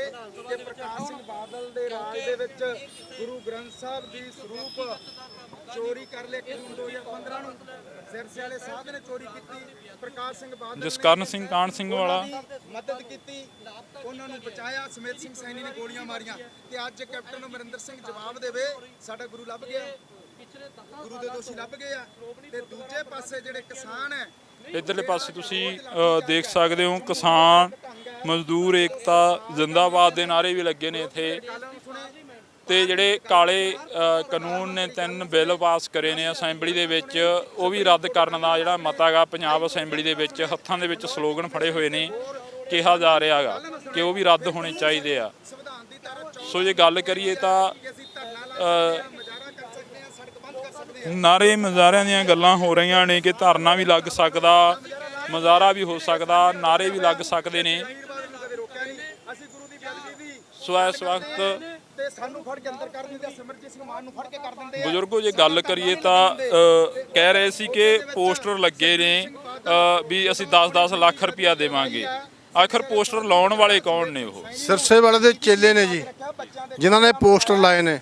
ਕਿ ਪ੍ਰਕਾਸ਼ ਸਿੰਘ ਬਾਦਲ ਦੇ ਰਾਜ ਦੇ ਵਿੱਚ ਗੁਰੂ ਗ੍ਰੰਥ ਸਾਹਿਬ ਦੀ ਸਰੂਪ ਚੋਰੀ ਕਰ ਲਿਆ। 2015 ਨੂੰ ਸਿਰਸੇ ਵਾਲੇ ਸਾਧ ਨੇ ਚੋਰੀ ਕੀਤੀ। ਪ੍ਰਕਾਸ਼ ਸਿੰਘ ਬਾਦਲ ਜਸਕਰਨ ਸਿੰਘ ਕਾਹਨ ਸਿੰਘ ਵਾਲਾ ਮਦਦ ਕੀਤੀ, ਉਹਨਾਂ ਨੂੰ ਬਚਾਇਆ। ਸਮੇਤ ਸਿੰਘ ਸੈਣੀ ਨੇ ਗੋਲੀਆਂ ਮਾਰੀਆਂ ਤੇ ਅੱਜ ਕੈਪਟਨ ਅਮਰਿੰਦਰ ਸਿੰਘ ਜਵਾਬ ਦੇਵੇ ਸਾਡਾ ਗੁਰੂ ਲੱਭ ਗਿਆ, ਗੁਰੂ ਦੇ ਦੋਸ਼ੀ ਲੱਭ ਗਏ ਆ। ਤੇ ਦੂਜੇ ਪਾਸੇ ਜਿਹੜੇ ਕਿਸਾਨ ਹੈ, ਇਧਰਲੇ ਪਾਸੇ ਤੁਸੀਂ ਦੇਖ ਸਕਦੇ ਹੋ ਕਿਸਾਨ ਮਜ਼ਦੂਰ ਏਕਤਾ ਜ਼ਿੰਦਾਬਾਦ ਦੇ ਨਾਅਰੇ ਵੀ ਲੱਗੇ ਨੇ ਇੱਥੇ। ਤੇ ਜਿਹੜੇ ਕਾਲੇ ਕਾਨੂੰਨ ਨੇ 3 ਬਿੱਲ ਪਾਸ ਕਰੇ ਨੇ ਅਸੈਂਬਲੀ ਦੇ ਵਿੱਚ, ਉਹ ਵੀ ਰੱਦ ਕਰਨ ਦਾ ਜਿਹੜਾ ਮਤਾ ਗਾ ਪੰਜਾਬ ਅਸੈਂਬਲੀ ਦੇ ਵਿੱਚ ਹੱਥਾਂ ਦੇ ਵਿੱਚ ਸਲੋਗਨ ਫੜੇ ਹੋਏ ਨੇ, ਕਿਹਾ ਜਾ ਰਿਹਾ ਗਾ ਕਿ ਉਹ ਵੀ ਰੱਦ ਹੋਣੇ ਚਾਹੀਦੇ ਆ। ਸੋ ਜੇ ਗੱਲ ਕਰੀਏ ਤਾਂ ਨਾਰੇ ਮੁਜ਼ਾਹਰਿਆਂ ਦੀਆਂ ਗੱਲਾਂ ਹੋ ਰਹੀਆਂ ਨੇ ਕਿ ਧਰਨਾ ਵੀ ਲੱਗ ਸਕਦਾ, ਮੁਜ਼ਾਹਰਾ ਵੀ ਹੋ ਸਕਦਾ, ਨਾਰੇ ਵੀ ਲੱਗ ਸਕਦੇ ਨੇ। ਸੋ ਇਸ ਵਕਤ ਸਾਨੂੰ ਫੜ ਕੇ ਅੰਦਰ ਕਰ ਦਿੰਦੇ, ਸਿਮਰਜੀਤ ਸਿੰਘ ਮਾਨ ਨੂੰ ਫੜ ਕੇ ਕਰ ਦਿੰਦੇ। ਬਜ਼ੁਰਗੋ ਜੇ ਗੱਲ ਕਰੀਏ ਤਾਂ ਕਹਿ ਰਹੇ ਸੀ ਕਿ ਪੋਸਟਰ ਲੱਗੇ ਨੇ ਵੀ ਅਸੀਂ 10-10 ਲੱਖ ਰੁਪਇਆ ਦੇਵਾਂਗੇ। ਆਖਰ ਪੋਸਟਰ ਲਾਉਣ ਵਾਲੇ ਕੌਣ ਨੇ? ਉਹ ਸਿਰਸੇ ਵਾਲੇ ਦੇ ਚੇਲੇ ਨੇ ਜੀ, ਜਿਨ੍ਹਾਂ ਨੇ ਪੋਸਟਰ ਲਾਏ ਨੇ।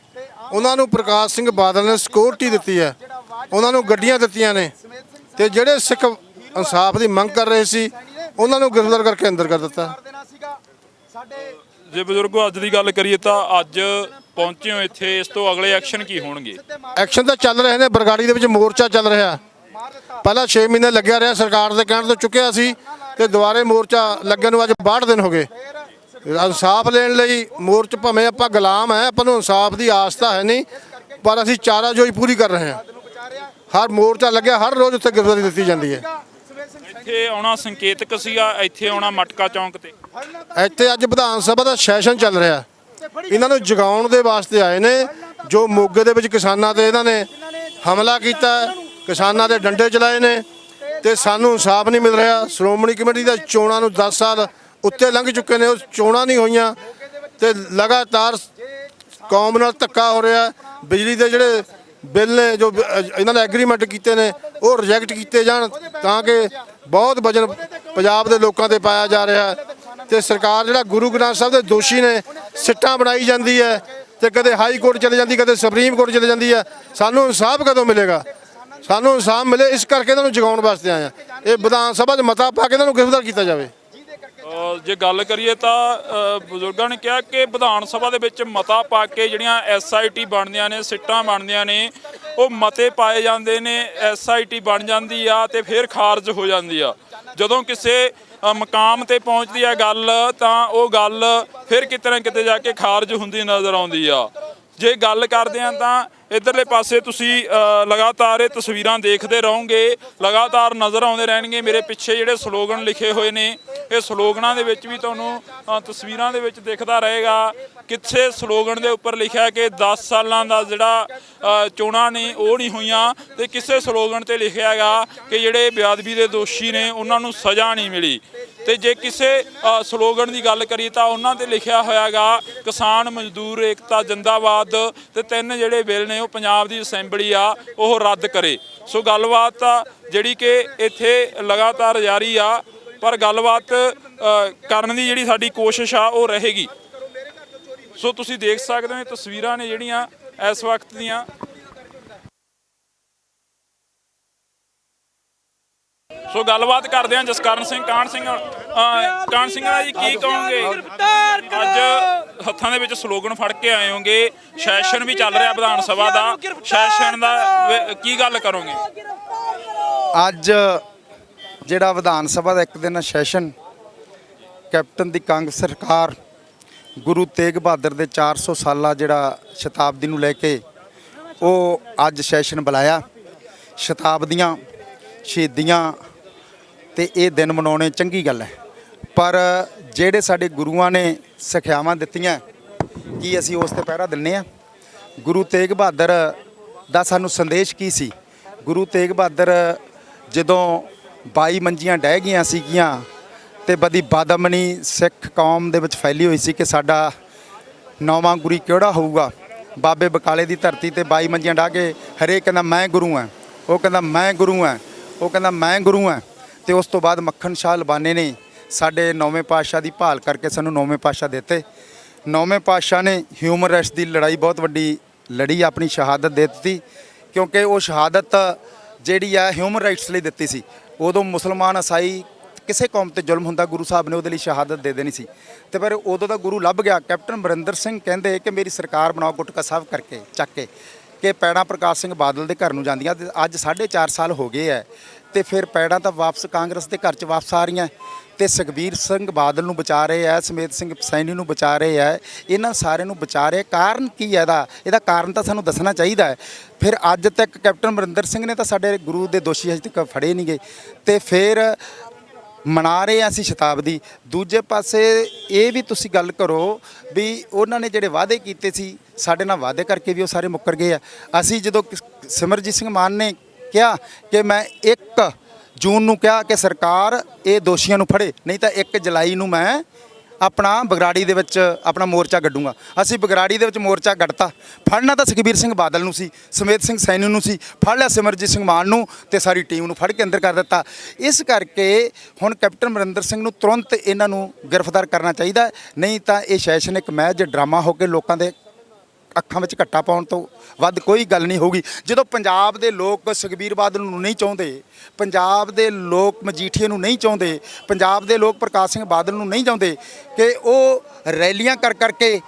ਉਹਨਾਂ ਨੂੰ ਪ੍ਰਕਾਸ਼ ਸਿੰਘ ਬਾਦਲ ਨੇ ਸਿਕਿਉਰਿਟੀ ਦਿੱਤੀ ਹੈ, ਉਹਨਾਂ ਨੂੰ ਗੱਡੀਆਂ ਦਿੱਤੀਆਂ ਨੇ ਤੇ ਜਿਹੜੇ ਸਿੱਖ ਇਨਸਾਫ ਦੀ ਮੰਗ ਕਰ ਰਹੇ ਸੀ ਉਹਨਾਂ ਨੂੰ ਗ੍ਰਿਫਤਾਰ ਕਰਕੇ ਅੰਦਰ ਕਰ ਦਿੱਤਾ। ਜੇ ਬਜ਼ੁਰਗੋ ਅੱਜ ਦੀ ਗੱਲ ਕਰੀਏ ਤਾਂ ਅੱਜ ਪਹੁੰਚੇ ਹੋ ਇੱਥੇ, ਇਸ ਤੋਂ ਅਗਲੇ ਐਕਸ਼ਨ ਕੀ ਹੋਣਗੇ? ਐਕਸ਼ਨ ਤਾਂ ਚੱਲ ਰਹੇ ਨੇ, ਬਰਗਾੜੀ ਦੇ ਵਿੱਚ ਮੋਰਚਾ ਚੱਲ ਰਿਹਾ। ਪਹਿਲਾਂ 6 ਮਹੀਨੇ ਲੱਗਿਆ ਰਿਹਾ, ਸਰਕਾਰ ਦੇ ਕਹਿਣ ਤੋਂ ਚੁੱਕਿਆ ਸੀ ਤੇ ਦੁਬਾਰੇ ਮੋਰਚਾ ਲੱਗਣ ਨੂੰ ਅੱਜ 62 ਦਿਨ ਹੋ ਗਏ। ਇਨਸਾਫ ਲੈਣ ਲਈ ਮੋਰਚ, ਭਾਵੇਂ ਆਪਾਂ ਗੁਲਾਮ ਹੈ, ਆਪਾਂ ਨੂੰ ਇਨਸਾਫ ਦੀ ਆਸ ਤਾਂ ਹੈ ਨਹੀਂ, ਪਰ ਅਸੀਂ ਚਾਰਾਜੋਈ ਪੂਰੀ ਕਰ ਰਹੇ ਹਾਂ। ਹਰ ਮੋਰਚਾ ਲੱਗਿਆ, ਹਰ ਰੋਜ਼ ਉੱਥੇ ਗ੍ਰਿਫਤਾਰੀ ਦਿੱਤੀ ਜਾਂਦੀ ਹੈ। ਇੱਥੇ ਆਉਣਾ ਸੰਕੇਤਕ ਸੀਗਾ, ਇੱਥੇ ਆਉਣਾ ਮਟਕਾ ਚੌਂਕ ਤੇ। ਇੱਥੇ ਅੱਜ ਵਿਧਾਨ ਸਭਾ ਦਾ ਸੈਸ਼ਨ ਚੱਲ ਰਿਹਾ, ਇਹਨਾਂ ਨੂੰ ਜਗਾਉਣ ਦੇ ਵਾਸਤੇ ਆਏ ਨੇ। ਜੋ ਮੋਗੇ ਦੇ ਵਿੱਚ ਕਿਸਾਨਾਂ ਤੇ ਇਹਨਾਂ ਨੇ ਹਮਲਾ ਕੀਤਾ, ਕਿਸਾਨਾਂ ਦੇ ਡੰਡੇ ਚਲਾਏ ਨੇ ਤੇ ਸਾਨੂੰ ਇਨਸਾਫ ਨਹੀਂ ਮਿਲ ਰਿਹਾ। ਸ਼੍ਰੋਮਣੀ ਕਮੇਟੀ ਦਾ ਚੋਣਾਂ ਨੂੰ 10 ਸਾਲ ਉੱਤੇ ਲੰਘ ਚੁੱਕੇ ਨੇ, ਉਹ ਚੋਣਾਂ ਨਹੀਂ ਹੋਈਆਂ ਤੇ ਲਗਾਤਾਰ ਕੌਮ ਨਾਲ ਧੱਕਾ ਹੋ ਰਿਹਾ। ਬਿਜਲੀ ਦੇ ਜਿਹੜੇ ਬਿੱਲ ਨੇ, ਜੋ ਇਹਨਾਂ ਨੇ ਐਗਰੀਮੈਂਟ ਕੀਤੇ ਨੇ, ਉਹ ਰਿਜੈਕਟ ਕੀਤੇ ਜਾਣ ਤਾਂ ਕਿ ਬਹੁਤ ਵਜਨ ਪੰਜਾਬ ਦੇ ਲੋਕਾਂ ਤੇ ਪਾਇਆ ਜਾ ਰਿਹਾ ਤੇ ਸਰਕਾਰ ਜਿਹੜਾ ਗੁਰੂ ਗ੍ਰੰਥ ਸਾਹਿਬ ਦੇ ਦੋਸ਼ੀ ਨੇ ਸਿੱਟਾਂ ਬਣਾਈ ਜਾਂਦੀ ਹੈ ਤੇ ਕਦੇ ਹਾਈ ਕੋਰਟ ਚਲੇ ਜਾਂਦੀ, ਕਦੇ ਸੁਪਰੀਮ ਕੋਰਟ ਚਲੇ ਜਾਂਦੀ ਹੈ। ਸਾਨੂੰ ਇਨਸਾਫ ਕਦੋਂ ਮਿਲੇਗਾ? ਸਾਨੂੰ ਇਨਸਾਫ ਮਿਲੇ, ਇਸ ਕਰਕੇ ਇਹਨਾਂ ਨੂੰ ਜਗਾਉਣ ਵਾਸਤੇ ਆਏ ਆ। ਇਹ ਵਿਧਾਨ ਸਭਾ 'ਚ ਮਤਾ ਪਾ ਕੇ ਇਹਨਾਂ ਨੂੰ ਗ੍ਰਿਫਤਾਰ ਕੀਤਾ ਜਾਵੇ। ਜੇ ਗੱਲ ਕਰੀਏ ਤਾਂ ਬਜ਼ੁਰਗਾਂ ਨੇ ਕਿਹਾ ਕਿ ਵਿਧਾਨ ਸਭਾ ਦੇ ਵਿੱਚ ਮਤਾ ਪਾ ਕੇ ਜਿਹੜੀਆਂ SIT ਬਣਦੀਆਂ ਨੇ, ਸਿੱਟਾਂ ਬਣਦੀਆਂ ਨੇ, ਉਹ ਮਤੇ ਪਾਏ ਜਾਂਦੇ ਨੇ, SIT ਬਣ ਜਾਂਦੀ ਆ ਤੇ ਫਿਰ ਖਾਰਜ ਹੋ ਜਾਂਦੀ ਆ। ਜਦੋਂ ਕਿਸੇ ਮਕਾਮ ਤੇ ਪਹੁੰਚਦੀ ਆ ਗੱਲ ਤਾਂ ਉਹ ਗੱਲ ਫਿਰ ਕਿਤੇ ਨਾ ਕਿਤੇ ਜਾ ਕੇ ਖਾਰਜ ਹੁੰਦੀ ਨਜ਼ਰ ਆਉਂਦੀ ਆ। ਜੇ ਗੱਲ ਕਰਦੇ ਆ ਤਾਂ ਇਧਰਲੇ ਪਾਸੇ ਤੁਸੀਂ ਲਗਾਤਾਰ ਇਹ ਤਸਵੀਰਾਂ ਦੇਖਦੇ ਰਹੋਗੇ, ਲਗਾਤਾਰ ਨਜ਼ਰ ਆਉਂਦੇ ਰਹਿਣਗੇ। ਮੇਰੇ ਪਿੱਛੇ ਜਿਹੜੇ ਸਲੋਗਨ ਲਿਖੇ ਹੋਏ ਨੇ, ਇਹ ਸਲੋਗਨਾਂ ਦੇ ਵਿੱਚ ਵੀ ਤੁਹਾਨੂੰ ਤਸਵੀਰਾਂ ਦੇ ਵਿੱਚ ਦਿਖਦਾ ਰਹੇਗਾ। ਕਿਸੇ ਸਲੋਗਨ ਦੇ ਉੱਪਰ ਲਿਖਿਆ ਕਿ 10 ਸਾਲਾਂ ਦਾ ਜਿਹੜਾ ਚੋਣਾਂ ਨੇ ਉਹ ਨਹੀਂ ਹੋਈਆਂ ਤੇ ਕਿਸੇ ਸਲੋਗਨ ਤੇ ਲਿਖਿਆ ਹੈਗਾ ਕਿ ਜਿਹੜੇ ਬੇਅਦਬੀ ਦੇ ਦੋਸ਼ੀ ਨੇ ਉਹਨਾਂ ਨੂੰ ਸਜ਼ਾ ਨਹੀਂ ਮਿਲੀ। ਤੇ ਜੇ ਕਿਸੇ ਸਲੋਗਨ ਦੀ ਗੱਲ ਕਰੀਏ ਤਾਂ ਉਹਨਾਂ ਤੇ ਲਿਖਿਆ ਹੋਇਆਗਾ ਕਿਸਾਨ ਮਜ਼ਦੂਰ ਏਕਤਾ ਜਿੰਦਾਬਾਦ ਤੇ 3 ਜਿਹੜੇ ਬਿੱਲ ਨੇ ਉਹ ਪੰਜਾਬ ਦੀ ਅਸੈਂਬਲੀ ਆ ਉਹ ਰੱਦ ਕਰੇ। ਸੋ ਗੱਲਬਾਤ ਆ ਜਿਹੜੀ ਕਿ ਇੱਥੇ ਲਗਾਤਾਰ ਜਾਰੀ ਆ, ਪਰ ਗੱਲਬਾਤ ਕਰਨ ਦੀ ਜਿਹੜੀ ਸਾਡੀ ਕੋਸ਼ਿਸ਼ ਆ ਉਹ ਰਹੇਗੀ। ਸੋ ਤੁਸੀਂ ਦੇਖ ਸਕਦੇ ਹੋ ਇਹ ਤਸਵੀਰਾਂ ਨੇ ਜਿਹੜੀਆਂ ਇਸ ਵਕਤ ਦੀਆਂ। ਸੋ ਗੱਲਬਾਤ ਕਰਦੇ ਹਾਂ ਜਸਕਰਨ ਸਿੰਘ ਕਾਹਨ ਸਿੰਘ ਦਾ ਜੀ, ਕੀ ਕਹੋਗੇ? ਅੱਜ ਹੱਥਾਂ ਦੇ ਵਿੱਚ ਸਲੋਗਨ ਫੜ ਕੇ ਆਏ ਹੋਗੇ, ਸੈਸ਼ਨ ਵੀ ਚੱਲ ਰਿਹਾ ਵਿਧਾਨ ਸਭਾ ਦਾ, ਸੈਸ਼ਨ ਦਾ ਕੀ ਗੱਲ ਕਰੋਗੇ? ਅੱਜ ਜਿਹੜਾ ਵਿਧਾਨ ਸਭਾ ਦਾ ਇੱਕ ਦਿਨ ਸੈਸ਼ਨ, ਕੈਪਟਨ ਦੀ ਕਾਂਗਰਸ ਸਰਕਾਰ ਗੁਰੂ ਤੇਗ ਬਹਾਦਰ ਦੇ 400 ਸਾਲਾ ਜਿਹੜਾ ਸ਼ਤਾਬਦੀ ਨੂੰ ਲੈ ਕੇ ਉਹ ਅੱਜ ਸੈਸ਼ਨ ਬੁਲਾਇਆ। ਸ਼ਤਾਬਦੀਆਂ, ਸ਼ਹੀਦੀਆਂ ਤੇ ਇਹ ਦਿਨ ਮਨਾਉਣੇ ਚੰਗੀ ਗੱਲ ਹੈ, ਪਰ ਜਿਹੜੇ ਸਾਡੇ ਗੁਰੂਆਂ ਨੇ ਸਿੱਖਿਆਵਾਂ ਦਿੱਤੀਆਂ ਕੀ ਅਸੀਂ ਉਸ ਤੇ ਪਹਿਰਾ ਦਿੰਨੇ ਆ? ਗੁਰੂ ਤੇਗ ਬਹਾਦਰ ਦਾ ਸਾਨੂੰ ਸੰਦੇਸ਼ ਕੀ ਸੀ? ਗੁਰੂ ਤੇਗ ਬਹਾਦਰ ਜਦੋਂ 22 ਮੰਜੀਆਂ ਡਹਿ ਗਈਆਂ ਸੀਗੀਆਂ ਤੇ ਬਦੀ ਬਦਮਨੀ ਸਿੱਖ ਕੌਮ ਦੇ ਵਿੱਚ ਫੈਲੀ ਹੋਈ ਸੀ ਕਿ ਸਾਡਾ ਨੌਵਾਂ ਗੁਰੂ ਕਿਹੜਾ ਹੋਊਗਾ, ਬਾਬੇ ਬਕਾਲੇ ਦੀ ਧਰਤੀ ਤੇ 22 ਮੰਜੀਆਂ ਢਾਹ ਕੇ ਹਰੇਕ ਕਹਿੰਦਾ ਮੈਂ ਗੁਰੂ ਹਾਂ, ਉਹ ਕਹਿੰਦਾ ਮੈਂ ਗੁਰੂ ਹਾਂ, ਉਹ ਕਹਿੰਦਾ ਮੈਂ ਗੁਰੂ ਹਾਂ। ਤੇ ਉਸ ਤੋਂ ਬਾਅਦ ਮੱਖਣ ਸ਼ਾਹ ਲਬਾਨੇ ਨੇ ਸਾਡੇ 9ਵੇਂ ਪਾਤਸ਼ਾਹ ਦੀ ਭਾਲ ਕਰਕੇ ਸਾਨੂੰ 9ਵੇਂ ਪਾਤਸ਼ਾਹ ਦਿੱਤੇ। 9ਵੇਂ ਪਾਤਸ਼ਾਹ ਨੇ ਹਿਊਮਨ ਰਾਈਟਸ ਦੀ ਲੜਾਈ ਬਹੁਤ ਵੱਡੀ ਲੜੀ, ਆਪਣੀ ਸ਼ਹਾਦਤ ਦੇ ਦਿੱਤੀ, ਕਿਉਂਕਿ ਉਹ ਸ਼ਹਾਦਤ ਜਿਹੜੀ ਆ ਹਿਊਮਨ ਰਾਈਟਸ ਲਈ ਦਿੱਤੀ ਸੀ। ਉਦੋਂ ਮੁਸਲਮਾਨ ਈਸਾਈ ਕਿਸੇ ਕੌਮ ਤੇ ਜ਼ੁਲਮ ਹੁੰਦਾ ਗੁਰੂ ਸਾਹਿਬ ਨੇ ਉਹਦੇ ਲਈ ਸ਼ਹਾਦਤ ਦੇ ਦੇਣੀ ਸੀ। ਤੇ ਪਰ ਉਦੋਂ ਦਾ ਗੁਰੂ ਲੱਭ ਗਿਆ। ਕੈਪਟਨ ਅਮਰਿੰਦਰ ਸਿੰਘ ਕਹਿੰਦੇ ਕਿ ਮੇਰੀ ਸਰਕਾਰ ਬਣਾਓ ਗੁਟਕਾ ਸਾਹਿਬ ਕਰਕੇ ਚੱਕ ਕੇ, ਕਿ ਪੈੜਾਂ ਪ੍ਰਕਾਸ਼ ਸਿੰਘ ਬਾਦਲ ਦੇ ਘਰ ਨੂੰ ਜਾਂਦੀਆਂ। ਤੇ ਅੱਜ 4.5 ਸਾਲ ਹੋ ਗਏ ਹੈ ਤੇ ਫਿਰ ਪੈੜਾਂ ਤਾਂ ਵਾਪਸ ਕਾਂਗਰਸ ਦੇ ਘਰ 'ਚ ਵਾਪਸ ਆ ਰਹੀਆਂ ਤੇ ਸੁਖਬੀਰ ਸਿੰਘ ਬਾਦਲ ਨੂੰ ਬਚਾ ਰਹੇ ਆ, ਸਮੇਤ ਸਿੰਘ ਸੈਣੀ ਨੂੰ ਬਚਾ ਰਹੇ ਆ, ਇਹਨਾਂ ਸਾਰਿਆਂ ਨੂੰ ਬਚਾ ਰਹੇ। ਕਾਰਨ ਕੀ ਹੈ ਇਹਦਾ ਕਾਰਨ ਤਾਂ ਸਾਨੂੰ ਦੱਸਣਾ ਚਾਹੀਦਾ ਹੈ। ਫਿਰ ਅੱਜ ਤੱਕ ਕੈਪਟਨ ਅਮਰਿੰਦਰ ਸਿੰਘ ਨੇ ਤਾਂ ਸਾਡੇ ਗੁਰੂ ਦੇ ਦੋਸ਼ੀ ਅਜੇ ਤੱਕ ਫੜੇ ਨਹੀਂ ਗਏ ਤੇ ਫਿਰ ਮਨਾ ਰਹੇ ਹਾਂ ਅਸੀਂ ਸ਼ਤਾਬਦੀ। ਦੂਜੇ ਪਾਸੇ ਇਹ ਵੀ ਤੁਸੀਂ ਗੱਲ ਕਰੋ ਵੀ ਉਹਨਾਂ ਨੇ ਜਿਹੜੇ ਵਾਅਦੇ ਕੀਤੇ ਸੀ ਸਾਡੇ ਨਾਲ, ਵਾਅਦੇ ਕਰਕੇ ਵੀ ਉਹ ਸਾਰੇ ਮੁੱਕਰ ਗਏ ਆ। ਅਸੀਂ ਜਦੋਂ ਸਿਮਰਜੀਤ ਸਿੰਘ ਮਾਨ ਨੇ ਕਿਹਾ ਕਿ ਮੈਂ 1 ਜੂਨ ਨੂੰ ਕਿਹਾ ਕਿ ਸਰਕਾਰ ਇਹ ਦੋਸ਼ੀਆਂ ਨੂੰ ਫੜੇ, ਨਹੀਂ ਤਾਂ 1 ਜੁਲਾਈ ਨੂੰ ਮੈਂ ਆਪਣਾ ਬਗਰਾੜੀ ਦੇ ਵਿੱਚ ਆਪਣਾ ਮੋਰਚਾ ਗੱਡੂੰਗਾ। ਅਸੀਂ ਬਗਰਾੜੀ ਦੇ ਵਿੱਚ ਮੋਰਚਾ ਗੱਡਤਾ। ਫੜਨਾ ਤਾਂ ਸੁਖਬੀਰ ਸਿੰਘ ਬਾਦਲ ਨੂੰ ਸੀ, ਸਮੇਤ ਸਿੰਘ ਸੈਣੀ ਨੂੰ ਸੀ, ਫੜ ਲਿਆ ਸਿਮਰਜੀਤ ਸਿੰਘ ਮਾਨ ਨੂੰ ਤੇ ਸਾਰੀ ਟੀਮ ਨੂੰ ਫੜ ਕੇ ਅੰਦਰ ਕਰ ਦਿੱਤਾ। ਇਸ ਕਰਕੇ ਹੁਣ ਕੈਪਟਨ ਅਮਰਿੰਦਰ ਸਿੰਘ ਨੂੰ ਤੁਰੰਤ ਇਹਨਾਂ ਨੂੰ ਗ੍ਰਿਫਤਾਰ ਕਰਨਾ ਚਾਹੀਦਾ, ਨਹੀਂ ਤਾਂ ਇਹ ਸੈਸ਼ਨ ਇੱਕ ਮਹਿਜ ਡਰਾਮਾ ਹੋ ਕੇ ਲੋਕਾਂ ਦੇ ਅੱਖਾਂ ਵਿੱਚ ਘੱਟਾ ਪਾਉਣ ਤੋਂ ਵੱਧ ਕੋਈ ਗੱਲ ਨਹੀਂ ਹੋਊਗੀ। ਜਦੋਂ ਪੰਜਾਬ ਦੇ ਲੋਕ ਸੁਖਬੀਰ ਬਾਦਲ ਨੂੰ ਨਹੀਂ ਚਾਹੁੰਦੇ, ਪੰਜਾਬ ਦੇ ਲੋਕ ਮਜੀਠੀਏ ਨੂੰ ਨਹੀਂ ਚਾਹੁੰਦੇ, ਪੰਜਾਬ ਦੇ ਲੋਕ ਪ੍ਰਕਾਸ਼ ਸਿੰਘ ਬਾਦਲ ਨੂੰ ਨਹੀਂ ਚਾਹੁੰਦੇ ਕਿ ਉਹ ਰੈਲੀਆਂ ਕਰ ਕਰਕੇ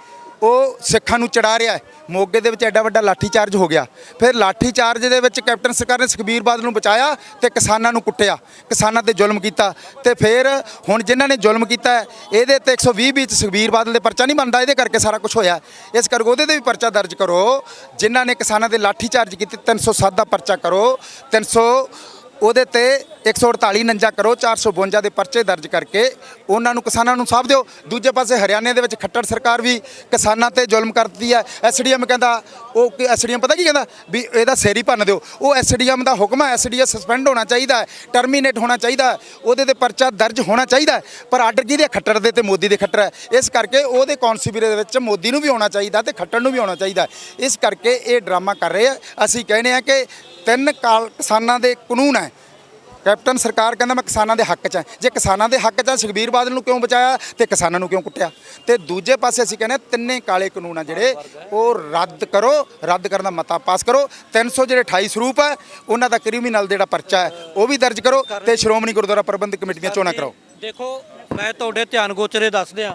ਉਹ ਸਿੱਖਾਂ ਨੂੰ ਚੜਾ ਰਿਹਾ ਹੈ। ਮੋਗੇ ਦੇ ਵਿੱਚ ਐਡਾ ਵੱਡਾ ਲਾਠੀ ਚਾਰਜ ਹੋ ਗਿਆ। ਫਿਰ ਲਾਠੀ ਚਾਰਜ ਦੇ ਵਿੱਚ ਕੈਪਟਨ ਸਰਕਾਰ ਨੇ ਸੁਖਬੀਰ ਬਾਦਲ ਨੂੰ ਬਚਾਇਆ ਤੇ ਕਿਸਾਨਾਂ ਨੂੰ ਕੁੱਟਿਆ, ਕਿਸਾਨਾਂ ਤੇ ਜ਼ੁਲਮ ਕੀਤਾ। ਤੇ ਫਿਰ ਹੁਣ ਜਿਨ੍ਹਾਂ ਨੇ ਜ਼ੁਲਮ ਕੀਤਾ ਇਹਦੇ ਤੇ 120 ਵਿੱਚ ਸੁਖਬੀਰ ਬਾਦਲ ਦੇ ਪਰਚਾ ਨਹੀਂ ਬਣਦਾ, ਇਹਦੇ ਕਰਕੇ ਸਾਰਾ ਕੁਝ ਹੋਇਆ। ਇਸ ਕਰਕੇ ਉਹਦੇ ਤੇ ਵੀ ਪਰਚਾ ਦਰਜ ਕਰੋ। ਜਿਨ੍ਹਾਂ ਨੇ ਕਿਸਾਨਾਂ ਦੇ ਲਾਠੀ ਚਾਰਜ ਕੀਤੇ 307 ਦਾ ਪਰਚਾ ਕਰੋ, 300 ਉਹਦੇ ਤੇ 148 ਨੰਜਾ ਕਰੋ, 452 ਦੇ ਪਰਚੇ ਦਰਜ ਕਰਕੇ ਉਹਨਾਂ ਨੂੰ ਕਿਸਾਨਾਂ ਨੂੰ ਸਾਂਭ ਦਿਓ। ਦੂਜੇ ਪਾਸੇ ਹਰਿਆਣੇ ਦੇ ਵਿੱਚ ਖੱਟੜ ਸਰਕਾਰ ਵੀ ਕਿਸਾਨਾਂ ਤੇ ਜ਼ੁਲਮ ਕਰਦੀ ਹੈ। ਐਸਡੀਐਮ ਕਹਿੰਦਾ, ਉਹ ਐਸਡੀਐਮ ਪਤਾ ਕੀ ਕਹਿੰਦਾ ਵੀ ਇਹਦਾ ਸੇਰੀ ਭੰਨ ਦਿਓ। ਉਹ ਐਸਡੀਐਮ ਦਾ ਹੁਕਮ ਹੈ, ਐਸਡੀਐਮ ਸਸਪੈਂਡ ਹੋਣਾ ਚਾਹੀਦਾ ਹੈ, ਟਰਮੀਨੇਟ ਹੋਣਾ ਚਾਹੀਦਾ ਹੈ, ਉਹਦੇ ਤੇ ਪਰਚਾ ਦਰਜ ਹੋਣਾ ਚਾਹੀਦਾ ਹੈ। ਪਰ ਆਰਡਰ ਕਿਹਦੇ? ਖੱਟੜ ਦੇ ਤੇ ਮੋਦੀ ਦੇ ਖੱਟੜ ਹੈ। ਇਸ ਕਰਕੇ ਉਹਦੇ ਕੌਂਸਪੀਰੇ ਦੇ ਵਿੱਚ ਮੋਦੀ ਨੂੰ ਵੀ ਆਉਣਾ ਚਾਹੀਦਾ ਤੇ ਖੱਟੜ ਨੂੰ ਵੀ ਆਉਣਾ ਚਾਹੀਦਾ। ਇਸ ਕਰਕੇ ਇਹ ਡਰਾਮਾ ਕਰ ਰਹੇ ਆ। ਅਸੀਂ ਕਹਿੰਦੇ ਆ ਕਿ 3 ਕਿਸਾਨਾਂ ਦੇ ਕਾਨੂੰਨ ਹੈ। ਕੈਪਟਨ ਸਰਕਾਰ ਕਹਿੰਦਾ ਮੈਂ ਕਿਸਾਨਾਂ ਦੇ ਹੱਕ 'ਚ ਹਾਂ। ਜੇ ਕਿਸਾਨਾਂ ਦੇ ਹੱਕ 'ਚ ਆ, ਸੁਖਬੀਰ ਬਾਦਲ ਨੂੰ ਕਿਉਂ ਬਚਾਇਆ ਤੇ ਕਿਸਾਨਾਂ ਨੂੰ ਕਿਉਂ ਕੁੱਟਿਆ? ਤੇ ਦੂਜੇ ਪਾਸੇ ਅਸੀਂ ਕਹਿੰਦੇ 3 ਕਾਲੇ ਕਾਨੂੰਨ ਆ ਜਿਹੜੇ ਉਹ ਰੱਦ ਕਰੋ, ਰੱਦ ਕਰਨ ਦਾ ਮਤਾ ਪਾਸ ਕਰੋ। 300 ਜਿਹੜੇ 28 ਸਰੂਪ ਹੈ ਉਹਨਾਂ ਦਾ ਕ੍ਰਿਮੀਨਲ ਜਿਹੜਾ ਪਰਚਾ ਹੈ ਉਹ ਵੀ ਦਰਜ ਕਰੋ ਤੇ ਸ਼੍ਰੋਮਣੀ ਗੁਰਦੁਆਰਾ ਪ੍ਰਬੰਧਕ ਕਮੇਟੀ ਦੀਆਂ ਚੋਣਾਂ ਕਰਾਓ। ਦੇਖੋ, ਮੈਂ ਤੁਹਾਡੇ ਧਿਆਨ ਗੋਚਰੇ ਦੱਸ ਦਿਆਂ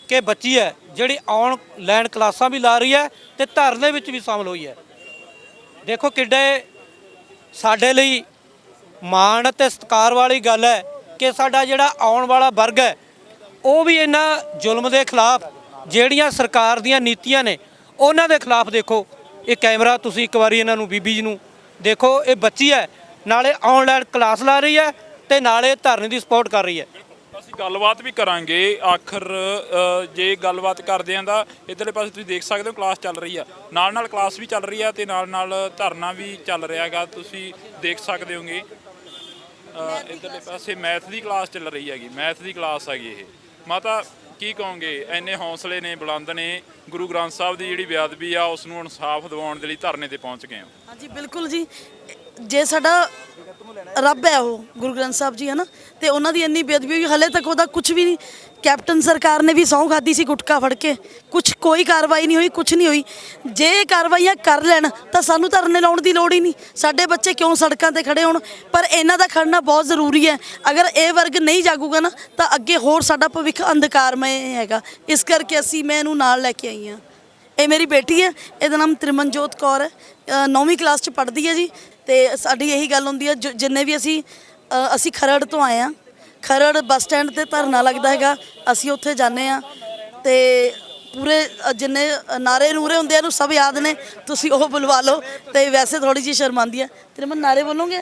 ਕਿ ਬੱਚੀ ਹੈ ਜਿਹੜੀ ਆਨਲਾਈਨ ਕਲਾਸਾਂ ਵੀ ਲਾ ਰਹੀ ਹੈ ਤੇ ਧਰਨੇ ਵਿੱਚ ਵੀ ਸ਼ਾਮਲ ਹੋਈ ਹੈ। ਦੇਖੋ ਕਿੱਡੇ ਸਾਡੇ ਲਈ ਮਾਣ ਅਤੇ ਸਤਿਕਾਰ ਵਾਲੀ ਗੱਲ ਹੈ ਕਿ ਸਾਡਾ ਜਿਹੜਾ ਆਉਣ ਵਾਲਾ ਵਰਗ ਹੈ ਉਹ ਵੀ ਇਹਨਾਂ ਜ਼ੁਲਮ ਦੇ ਖਿਲਾਫ, ਜਿਹੜੀਆਂ ਸਰਕਾਰ ਦੀਆਂ ਨੀਤੀਆਂ ਨੇ ਉਹਨਾਂ ਦੇ ਖਿਲਾਫ। ਦੇਖੋ ਇਹ ਕੈਮਰਾ ਤੁਸੀਂ ਇੱਕ ਵਾਰੀ ਇਹਨਾਂ ਨੂੰ, ਬੀਬੀ ਜੀ ਨੂੰ ਦੇਖੋ, ਇਹ ਬੱਚੀ ਹੈ ਨਾਲੇ ਆਨਲਾਈਨ ਕਲਾਸ ਲਾ ਰਹੀ ਹੈ ਤੇ ਨਾਲੇ ਧਰਨੇ ਦੀ ਸਪੋਰਟ ਕਰ ਰਹੀ ਹੈ। ਅਸੀਂ ਗੱਲਬਾਤ ਵੀ ਕਰਾਂਗੇ। ਆਖਰ ਜੇ ਗੱਲਬਾਤ ਕਰਦੇ ਆਂ ਤਾਂ ਇੱਧਰਲੇ ਪਾਸੇ ਤੁਸੀਂ ਦੇਖ ਸਕਦੇ ਹੋ ਕਲਾਸ ਚੱਲ ਰਹੀ ਆ, ਨਾਲ ਨਾਲ ਕਲਾਸ ਵੀ ਚੱਲ ਰਹੀ ਆ ਤੇ ਨਾਲ ਨਾਲ ਧਰਨਾ ਵੀ ਚੱਲ ਰਿਹਾ ਹੈਗਾ, ਤੁਸੀਂ ਦੇਖ ਸਕਦੇ ਹੋਗੇ। ਇੱਧਰਲੇ ਪਾਸੇ ਮੈਥ ਦੀ ਕਲਾਸ ਚੱਲ ਰਹੀ ਹੈਗੀ, ਮੈਥ ਦੀ ਕਲਾਸ ਹੈਗੀ। ਇਹ ਮਾਤਾ ਕੀ ਕਹੋਗੇ? ਇੰਨੇ ਹੌਸਲੇ ਨੇ, ਬੁਲੰਦ ਨੇ, ਗੁਰੂ ਗ੍ਰੰਥ ਸਾਹਿਬ ਦੀ ਜਿਹੜੀ ਬੇਅਦਬੀ ਆ ਉਸ ਨੂੰ ਇਨਸਾਫ ਦਿਵਾਉਣ ਦੇ ਲਈ ਧਰਨੇ ਤੇ ਪਹੁੰਚ ਗਏ ਹੋ। ਹਾਂਜੀ ਬਿਲਕੁਲ ਜੀ, ਜੇ ਸਾਡਾ ਰੱਬ ਹੈ ਉਹ ਗੁਰੂ ਗ੍ਰੰਥ ਸਾਹਿਬ ਜੀ ਹੈ ਨਾ, ਤੇ ਉਹਨਾਂ ਦੀ ਇੰਨੀ ਬੇਅਦਬੀ ਹੋਈ, ਹਲੇ ਤੱਕ ਉਹਦਾ ਕੁਝ ਵੀ ਨਹੀਂ। ਕੈਪਟਨ ਸਰਕਾਰ ਨੇ ਵੀ ਸਹੁੰ ਖਾਦੀ ਸੀ ਗੁਟਕਾ ਫੜ ਕੇ, ਕੋਈ ਕਾਰਵਾਈ ਨਹੀਂ ਹੋਈ, ਕੁਝ ਨਹੀਂ ਹੋਈ। ਜੇ ਇਹ ਕਾਰਵਾਈਆਂ ਕਰ ਲੈਣ ਤਾਂ ਸਾਨੂੰ ਧਰਨੇ ਲਾਉਣ ਦੀ ਲੋੜ ਹੀ ਨਹੀਂ। ਸਾਡੇ ਬੱਚੇ ਕਿਉਂ ਸੜਕਾਂ ਤੇ ਖੜੇ ਹੋਣ? ਪਰ ਇਹਨਾਂ ਦਾ ਖੜਨਾ ਬਹੁਤ ਜ਼ਰੂਰੀ ਹੈ। ਅਗਰ ਇਹ ਵਰਗ ਨਹੀਂ ਜਾਗੂਗਾ ਨਾ ਤਾਂ ਅੱਗੇ ਹੋਰ ਸਾਡਾ ਭਵਿੱਖ ਅੰਧਕਾਰਮਈ ਹੈਗਾ। ਇਸ ਕਰਕੇ ਮੈਂ ਇਹਨੂੰ ਨਾਲ ਲੈ ਕੇ ਆਈ ਹਾਂ। ਇਹ ਮੇਰੀ ਬੇਟੀ ਹੈ, ਇਹਦਾ ਨਾਮ ਤ੍ਰਿਮਨਜੋਤ ਕੌਰ ਹੈ, 9ਵੀਂ ਕਲਾਸ 'ਚ ਪੜ੍ਹਦੀ ਹੈ ਜੀ। ਤੇ ਸਾਡੀ ਇਹੀ ਗੱਲ ਹੁੰਦੀ ਹੈ, ਜਿੰਨੇ ਵੀ ਅਸੀਂ ਖਰੜ ਤੋਂ ਆਏ ਹਾਂ, ਖਰੜ ਬੱਸ ਸਟੈਂਡ ਤੇ ਧਰਨਾ ਲੱਗਦਾ ਹੈਗਾ, ਅਸੀਂ ਉੱਥੇ ਜਾਂਦੇ ਹਾਂ ਤੇ ਪੂਰੇ ਜਿੰਨੇ ਨਾਰੇ ਨੂਰੇ ਹੁੰਦੇ ਆ ਨੂੰ ਸਭ ਯਾਦ ਨੇ, ਤੁਸੀਂ ਉਹ ਬੁਲਵਾ ਲਓ। ਤੇ ਵੈਸੇ ਥੋੜੀ ਜਿਹੀ ਸ਼ਰਮ ਆਉਂਦੀ ਹੈ। ਤੇਰੇ ਮਨ ਨਾਰੇ ਬੋਲੋਗੇ?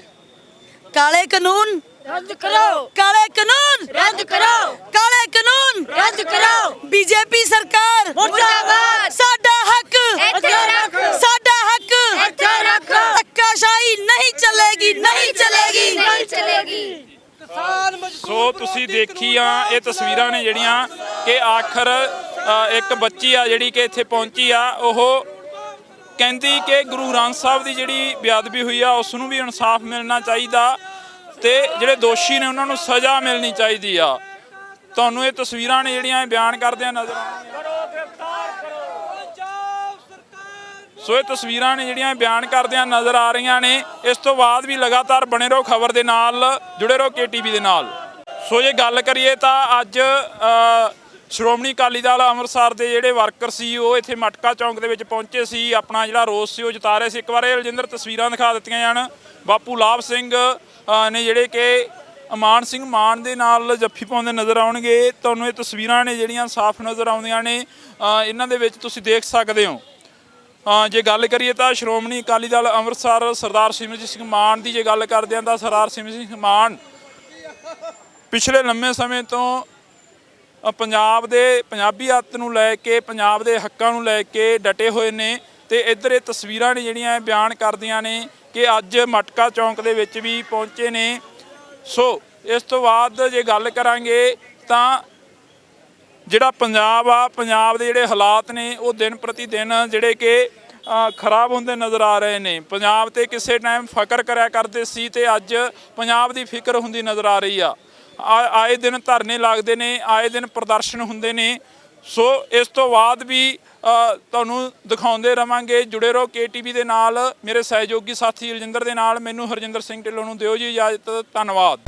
ਕਾਲੇ ਕਾਨੂੰਨ ਰੱਦ ਕਰੋ, ਕਾਲੇ ਕਾਨੂੰਨ ਰੱਦ ਕਰੋ, ਕਾਲੇ ਕਾਨੂੰਨ ਰੱਦ ਕਰੋ। ਬੀਜੇਪੀ ਸਰਕਾਰ ਮੁਰਦਾਬਾਦ, ਸਾਡਾ ਹੱਕ ਇੱਥੇ ਰੱਖ, ਸਾਡਾ ਹੱਕ ਇੱਥੇ ਰੱਖ। ਧੱਕਾਸ਼ਾਹੀ ਨਹੀਂ ਚੱਲੇਗੀ, ਨਹੀਂ ਚੱਲੇਗੀ, ਨਹੀਂ ਚੱਲੇਗੀ। ਸੋ ਤੁਸੀਂ ਦੇਖੀਆਂ ਇਹ ਤਸਵੀਰਾਂ ਨੇ ਜਿਹੜੀਆਂ ਕਿ ਆਖਰ ਇੱਕ ਬੱਚੀ ਆ ਜਿਹੜੀ ਕਿ ਇੱਥੇ ਪਹੁੰਚੀ ਆ, ਉਹ ਕਹਿੰਦੀ ਕਿ ਗੁਰੂ ਗ੍ਰੰਥ ਸਾਹਿਬ ਦੀ ਜਿਹੜੀ ਬੇਅਦਬੀ ਹੋਈ ਆ ਉਸ ਨੂੰ ਵੀ ਇਨਸਾਫ ਮਿਲਣਾ ਚਾਹੀਦਾ ਤੇ ਜਿਹੜੇ ਦੋਸ਼ੀ ਨੇ ਉਹਨਾਂ ਨੂੰ ਸਜ਼ਾ ਮਿਲਣੀ ਚਾਹੀਦੀ ਆ। ਤੁਹਾਨੂੰ ਇਹ ਤਸਵੀਰਾਂ ਨੇ ਜਿਹੜੀਆਂ ਇਹ ਬਿਆਨ ਕਰਦਿਆਂ ਨਜ਼ਰ ਆਉਂਦੀਆਂ। ਸੋ ਇਹ ਤਸਵੀਰਾਂ ਨੇ ਜਿਹੜੀਆਂ ਬਿਆਨ ਕਰਦਿਆਂ ਨਜ਼ਰ ਆ ਰਹੀਆਂ ਨੇ। ਇਸ ਤੋਂ ਬਾਅਦ ਵੀ ਲਗਾਤਾਰ ਬਣੇ ਰਹੋ ਖਬਰ ਦੇ ਨਾਲ, ਜੁੜੇ ਰਹੋ KTV ਦੇ ਨਾਲ। ਸੋ ਜੇ ਗੱਲ ਕਰੀਏ ਤਾਂ ਅੱਜ ਸ਼੍ਰੋਮਣੀ ਅਕਾਲੀ ਦਲ ਅੰਮ੍ਰਿਤਸਰ ਦੇ ਜਿਹੜੇ ਵਰਕਰ ਸੀ ਉਹ ਇੱਥੇ ਮਟਕਾ ਚੌਂਕ ਦੇ ਵਿੱਚ ਪਹੁੰਚੇ ਸੀ, ਆਪਣਾ ਜਿਹੜਾ ਰੋਸ ਸੀ ਉਹ ਜਤਾ ਰਹੇ ਸੀ। ਇੱਕ ਵਾਰ ਇਹ ਰਜਿੰਦਰ ਤਸਵੀਰਾਂ ਦਿਖਾ ਦਿੱਤੀਆਂ ਜਾਣ। ਬਾਪੂ ਲਾਭ ਸਿੰਘ ਨੇ ਜਿਹੜੇ ਕਿ ਅਮਾਨ ਸਿੰਘ ਮਾਨ ਦੇ ਨਾਲ ਜੱਫੀ ਪਾਉਂਦੇ ਨਜ਼ਰ ਆਉਣਗੇ। ਤੁਹਾਨੂੰ ਇਹ ਤਸਵੀਰਾਂ ਨੇ ਜਿਹੜੀਆਂ ਸਾਫ਼ ਨਜ਼ਰ ਆਉਂਦੀਆਂ ਨੇ, ਇਹਨਾਂ ਦੇ ਵਿੱਚ ਤੁਸੀਂ ਦੇਖ ਸਕਦੇ ਹੋ। ਜੇ ਗੱਲ ਕਰੀਏ ਤਾਂ ਸ਼੍ਰੋਮਣੀ ਅਕਾਲੀ ਦਲ ਅੰਮ੍ਰਿਤਸਰ ਸਰਦਾਰ ਸਿਮਰਜੀਤ ਸਿੰਘ ਮਾਨ ਦੀ ਜੇ ਗੱਲ ਕਰਦੇ ਹਾਂ ਤਾਂ ਸਰਦਾਰ ਸਿਮਰਜੀਤ ਸਿੰਘ ਮਾਨ ਪਿਛਲੇ ਲੰਮੇ ਸਮੇਂ ਤੋਂ ਪੰਜਾਬ ਦੇ ਪੰਜਾਬੀਅਤ ਨੂੰ ਲੈ ਕੇ, ਪੰਜਾਬ ਦੇ ਹੱਕਾਂ ਨੂੰ ਲੈ ਕੇ ਡਟੇ ਹੋਏ ਨੇ ਤੇ ਇੱਧਰ ਇਹ ਤਸਵੀਰਾਂ ਨੇ ਜਿਹੜੀਆਂ ਬਿਆਨ ਕਰਦੀਆਂ ਨੇ ਕਿ ਅੱਜ ਮਟਕਾ ਚੌਂਕ ਦੇ ਵਿੱਚ ਵੀ ਪਹੁੰਚੇ ਨੇ। ਸੋ ਇਸ ਤੋਂ ਬਾਅਦ ਜੇ ਗੱਲ ਕਰਾਂਗੇ ਤਾਂ ਜਿਹੜਾ ਪੰਜਾਬ ਆ, ਪੰਜਾਬ ਦੇ ਜਿਹੜੇ ਹਾਲਾਤ ਨੇ ਉਹ ਦਿਨ ਪ੍ਰਤੀ ਦਿਨ ਜਿਹੜੇ ਕਿ ਖਰਾਬ ਹੁੰਦੇ ਨਜ਼ਰ ਆ ਰਹੇ ਨੇ। ਪੰਜਾਬ ਤੇ ਕਿਸੇ ਟਾਈਮ ਫਕਰ ਕਰਿਆ ਕਰਦੇ ਸੀ ਤੇ ਅੱਜ ਪੰਜਾਬ ਦੀ ਫਿਕਰ ਹੁੰਦੀ ਨਜ਼ਰ ਆ ਰਹੀ ਆ। ਆਏ ਦਿਨ ਧਰਨੇ ਲੱਗਦੇ ਨੇ, ਆਏ ਦਿਨ ਪ੍ਰਦਰਸ਼ਨ ਹੁੰਦੇ ਨੇ। ਸੋ ਇਸ ਤੋਂ ਬਾਅਦ ਵੀ ਤੁਹਾਨੂੰ ਦਿਖਾਉਂਦੇ ਰਵਾਂਗੇ। ਜੁੜੇ ਰਹੋ KTV ਦੇ ਨਾਲ। ਮੇਰੇ ਸਹਿਯੋਗੀ ਸਾਥੀ ਰਜਿੰਦਰ ਦੇ ਨਾਲ, ਮੈਨੂੰ ਹਰਜਿੰਦਰ ਸਿੰਘ ਢਿੱਲੋਂ ਨੂੰ ਦਿਓ ਜੀ ਇਜਾਜ਼ਤ। ਧੰਨਵਾਦ।